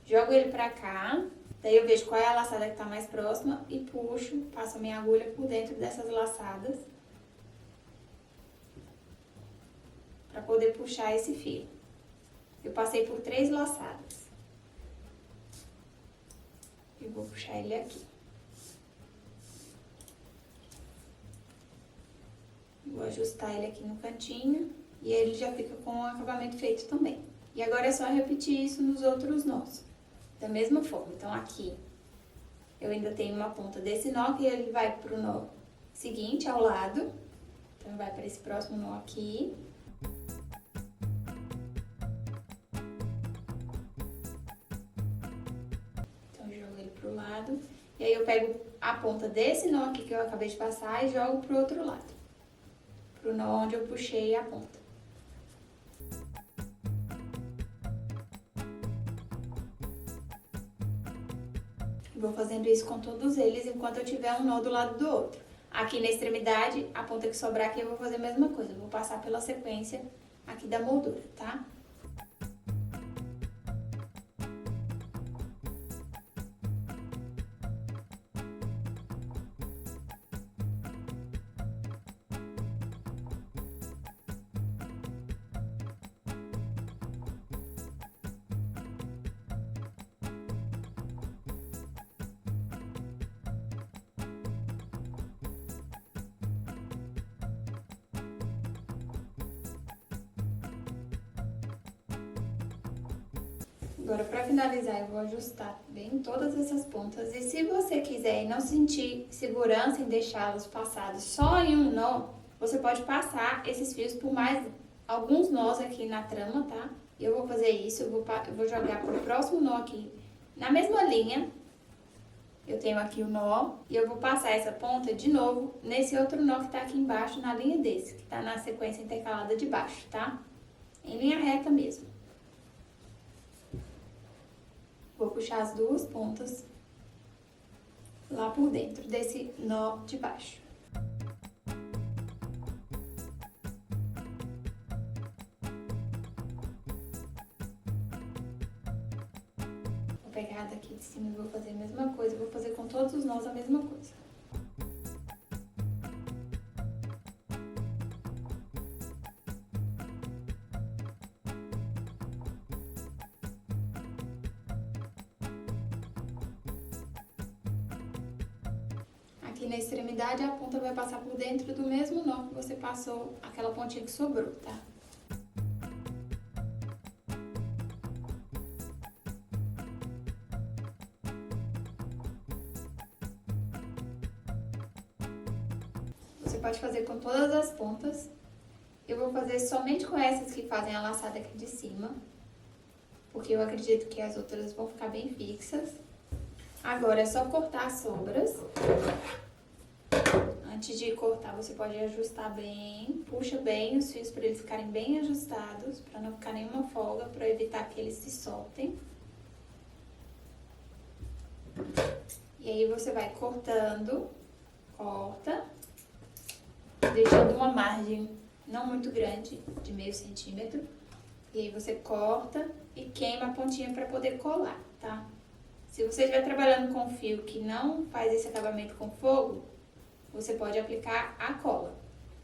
jogo ele pra cá. Daí eu vejo qual é a laçada que tá mais próxima e puxo, passo a minha agulha por dentro dessas laçadas para poder puxar esse fio. Eu passei por 3 laçadas. E vou puxar ele aqui. Vou ajustar ele aqui no cantinho e ele já fica com o acabamento feito também. E agora é só repetir isso nos outros nós. Da mesma forma, então aqui eu ainda tenho uma ponta desse nó que ele vai pro nó seguinte ao lado, então vai para esse próximo nó aqui. Então eu jogo ele pro lado e aí eu pego a ponta desse nó aqui que eu acabei de passar e jogo pro outro lado, pro nó onde eu puxei a ponta. Vou fazendo isso com todos eles enquanto eu tiver um nó do lado do outro. Aqui na extremidade, a ponta que sobrar aqui eu vou fazer a mesma coisa. Eu vou passar pela sequência aqui da moldura, tá? Agora, para finalizar, eu vou ajustar bem todas essas pontas. E se você quiser e não sentir segurança em deixá-los passados só em um nó, você pode passar esses fios por mais alguns nós aqui na trama, tá? Eu vou fazer isso, eu vou jogar pro próximo nó aqui na mesma linha. Eu tenho aqui o nó e eu vou passar essa ponta de novo nesse outro nó que tá aqui embaixo, na linha desse, que tá na sequência intercalada de baixo, tá? Em linha reta mesmo. Vou puxar as duas pontas lá por dentro desse nó de baixo. Vou pegar daqui de cima e vou fazer a mesma coisa. Vou fazer com todos os nós a mesma coisa. aqui na extremidade, a ponta vai passar por dentro do mesmo nó que você passou aquela pontinha que sobrou, tá? Você pode fazer com todas as pontas. Eu vou fazer somente com essas que fazem a laçada aqui de cima, porque eu acredito que as outras vão ficar bem fixas. Agora é só cortar as sobras. Antes de cortar, você pode ajustar bem, puxa bem os fios para eles ficarem bem ajustados, para não ficar nenhuma folga, para evitar que eles se soltem. E aí você vai cortando, corta, deixando uma margem não muito grande, de meio centímetro. E aí você corta e queima a pontinha para poder colar, tá? Se você estiver trabalhando com fio que não faz esse acabamento com fogo, você pode aplicar a cola.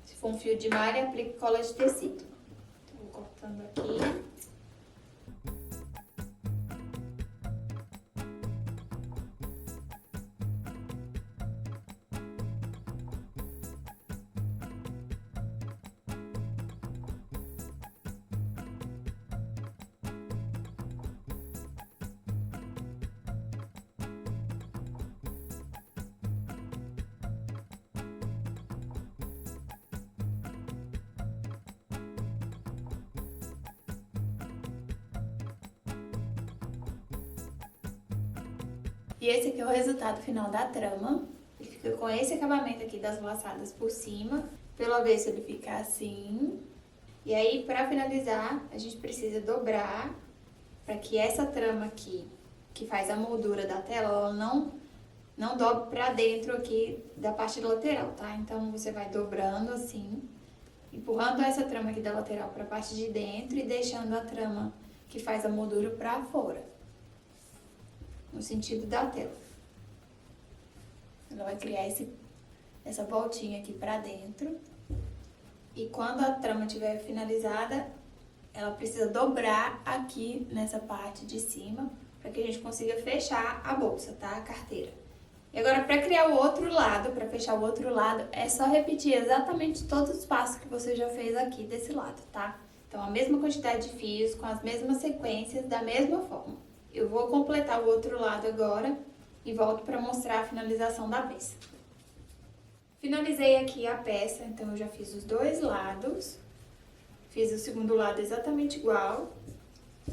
Se for um fio de malha, aplique cola de tecido. Então, vou cortando aqui. E esse aqui é o resultado final da trama. Ele fica com esse acabamento aqui das laçadas por cima. Pelo avesso ele fica assim. E aí, pra finalizar, a gente precisa dobrar para que essa trama aqui, que faz a moldura da tela, ela não dobre pra dentro aqui da parte lateral, tá? Então, você vai dobrando assim, empurrando essa trama aqui da lateral pra parte de dentro e deixando a trama que faz a moldura pra fora, no sentido da tela. Ela vai criar essa voltinha aqui pra dentro. E quando a trama estiver finalizada, ela precisa dobrar aqui nessa parte de cima, para que a gente consiga fechar a bolsa, tá? A carteira. E agora, para criar o outro lado, para fechar o outro lado, é só repetir exatamente todos os passos que você já fez aqui desse lado, tá? Então, a mesma quantidade de fios, com as mesmas sequências, da mesma forma. Eu vou completar o outro lado agora e volto para mostrar a finalização da peça. Finalizei aqui a peça, então eu já fiz os dois lados. Fiz o segundo lado exatamente igual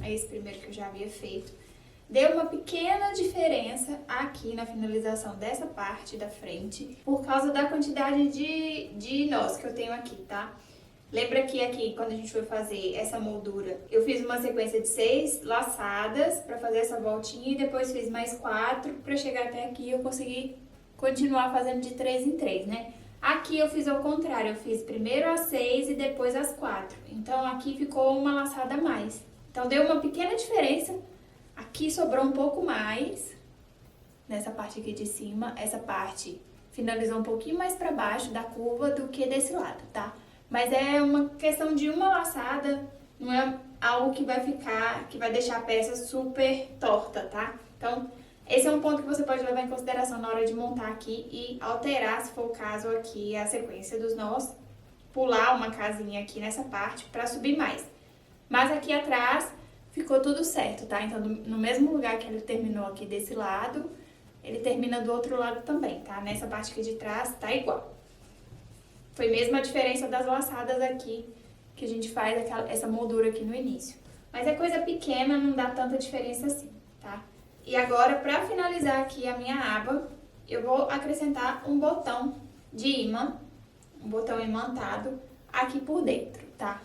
a esse primeiro que eu já havia feito. Deu uma pequena diferença aqui na finalização dessa parte da frente, por causa da quantidade de nós que eu tenho aqui, tá? Lembra que aqui, quando a gente foi fazer essa moldura, eu fiz uma sequência de 6 laçadas para fazer essa voltinha e depois fiz mais 4 para chegar até aqui e eu consegui continuar fazendo de 3 em 3, né? Aqui eu fiz ao contrário, eu fiz primeiro as 6 e depois as 4. Então, aqui ficou uma laçada a mais. Então, deu uma pequena diferença. Aqui sobrou um pouco mais, nessa parte aqui de cima. Essa parte finalizou um pouquinho mais para baixo da curva do que desse lado, tá? Mas é uma questão de uma laçada, não é algo que vai deixar a peça super torta, tá? Então, esse é um ponto que você pode levar em consideração na hora de montar aqui e alterar, se for o caso, aqui a sequência dos nós, pular uma casinha aqui nessa parte para subir mais. Mas aqui atrás ficou tudo certo, tá? Então, no mesmo lugar que ele terminou aqui desse lado, ele termina do outro lado também, tá? Nessa parte aqui de trás tá igual. Foi mesmo a diferença das laçadas aqui, que a gente faz essa moldura aqui no início. Mas é coisa pequena, não dá tanta diferença assim, tá? E agora, para finalizar aqui a minha aba, eu vou acrescentar um botão de imã, um botão imantado aqui por dentro, tá?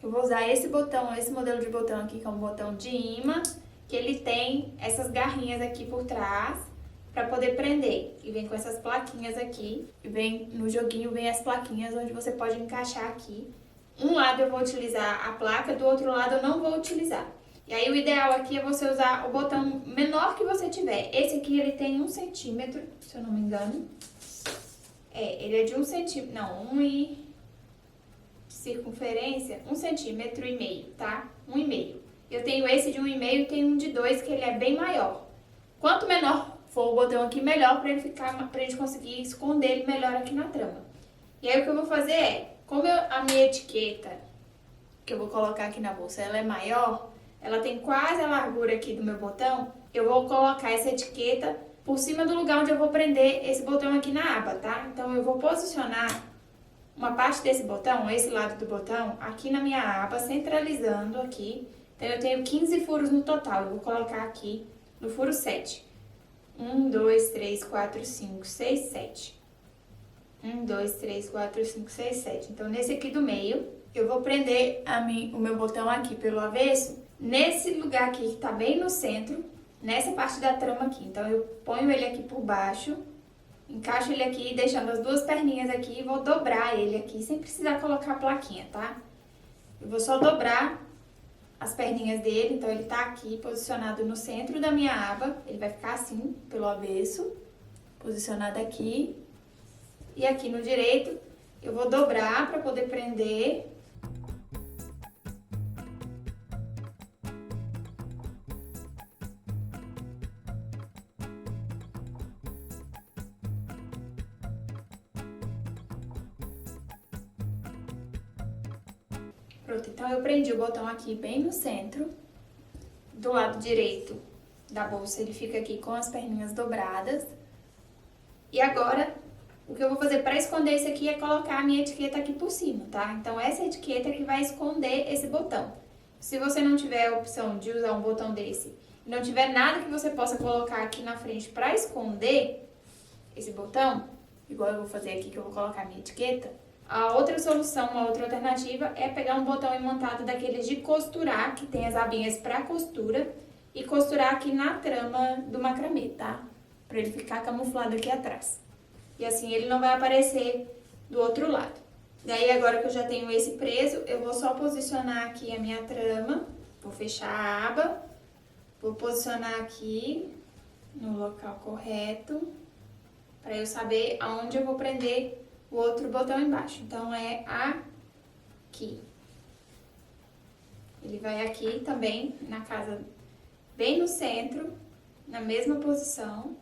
Eu vou usar esse botão, esse modelo de botão aqui, que é um botão de imã, que ele tem essas garrinhas aqui por trás, para poder prender. E vem com essas plaquinhas aqui, e vem no joguinho, vem as plaquinhas onde você pode encaixar aqui. Um lado eu vou utilizar a placa, do outro lado eu não vou utilizar. E aí o ideal aqui é você usar o botão menor que você tiver. Esse aqui ele tem 1 centímetro, se eu não me engano. Ele é de 1 centímetro, não, de circunferência, 1,5 centímetro, tá? 1,5. Eu tenho esse de 1,5 e tenho um de 2 que ele é bem maior. Quanto menor for o botão aqui melhor pra gente conseguir esconder ele melhor aqui na trama. E aí o que eu vou fazer é, como a minha etiqueta que eu vou colocar aqui na bolsa, ela é maior, ela tem quase a largura aqui do meu botão, eu vou colocar essa etiqueta por cima do lugar onde eu vou prender esse botão aqui na aba, tá? Então eu vou posicionar uma parte desse botão, esse lado do botão, aqui na minha aba, centralizando aqui. Então eu tenho 15 furos no total, eu vou colocar aqui no furo 7. 1, 2, 3, 4, 5, 6, 7. 1, 2, 3, 4, 5, 6, 7. Então nesse aqui do meio, eu vou prender o meu botão aqui pelo avesso, nesse lugar aqui que tá bem no centro, nessa parte da trama aqui. Então eu ponho ele aqui por baixo, encaixo ele aqui, deixando as duas perninhas aqui e vou dobrar ele aqui, sem precisar colocar a plaquinha, tá? Eu vou só dobrar as perninhas dele, então ele tá aqui posicionado no centro da minha aba, ele vai ficar assim, pelo avesso, posicionado aqui. E aqui no direito, eu vou dobrar para poder prender. Pronto, então eu prendi o botão aqui bem no centro. Do lado direito da bolsa ele fica aqui com as perninhas dobradas. E agora, o que eu vou fazer para esconder isso aqui é colocar a minha etiqueta aqui por cima, tá? Então essa etiqueta que vai esconder esse botão. Se você não tiver a opção de usar um botão desse e não tiver nada que você possa colocar aqui na frente para esconder esse botão, igual eu vou fazer aqui que eu vou colocar a minha etiqueta, a outra solução, uma outra alternativa é pegar um botão imantado daqueles de costurar, que tem as abinhas para costura, e costurar aqui na trama do macramê, tá? Para ele ficar camuflado aqui atrás. E assim ele não vai aparecer do outro lado. Daí agora que eu já tenho esse preso, eu vou só posicionar aqui a minha trama, vou fechar a aba, vou posicionar aqui no local correto, para eu saber aonde eu vou prender o outro botão embaixo. Então é aqui. Ele vai aqui também, na casa bem no centro, na mesma posição.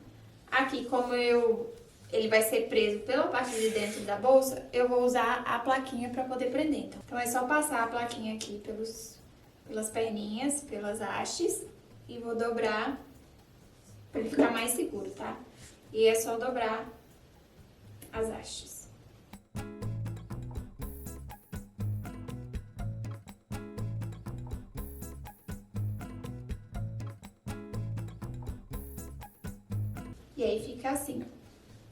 Aqui, como ele vai ser preso pela parte de dentro da bolsa, eu vou usar a plaquinha para poder prender. Então é só passar a plaquinha aqui pelas perninhas, pelas hastes, e vou dobrar para ele ficar mais seguro, tá? E é só dobrar as hastes. E aí fica assim,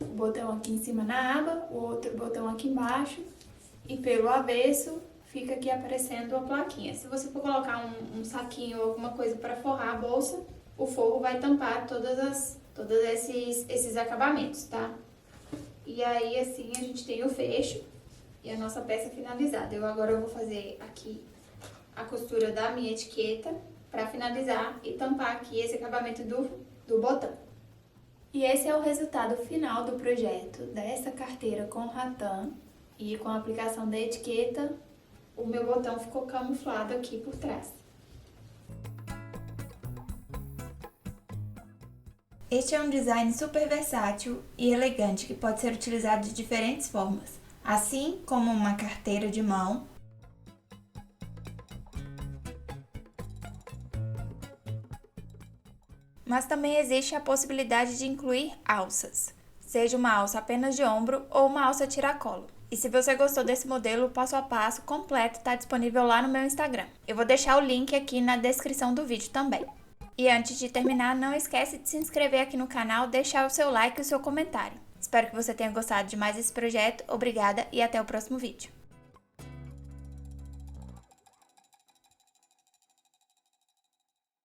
o botão aqui em cima na aba, o outro botão aqui embaixo, e pelo avesso fica aqui aparecendo a plaquinha. Se você for colocar um saquinho ou alguma coisa para forrar a bolsa, o forro vai tampar todos esses acabamentos, tá? E aí assim a gente tem o fecho e a nossa peça finalizada. Agora eu vou fazer aqui a costura da minha etiqueta para finalizar e tampar aqui esse acabamento do botão. E esse é o resultado final do projeto dessa carteira com ratã, e com a aplicação da etiqueta, o meu botão ficou camuflado aqui por trás. Este é um design super versátil e elegante que pode ser utilizado de diferentes formas, assim como uma carteira de mão, mas também existe a possibilidade de incluir alças, seja uma alça apenas de ombro ou uma alça tiracolo. E se você gostou desse modelo, o passo a passo completo está disponível lá no meu Instagram. Eu vou deixar o link aqui na descrição do vídeo também. E antes de terminar, não esquece de se inscrever aqui no canal, deixar o seu like e o seu comentário. Espero que você tenha gostado de mais esse projeto. Obrigada e até o próximo vídeo.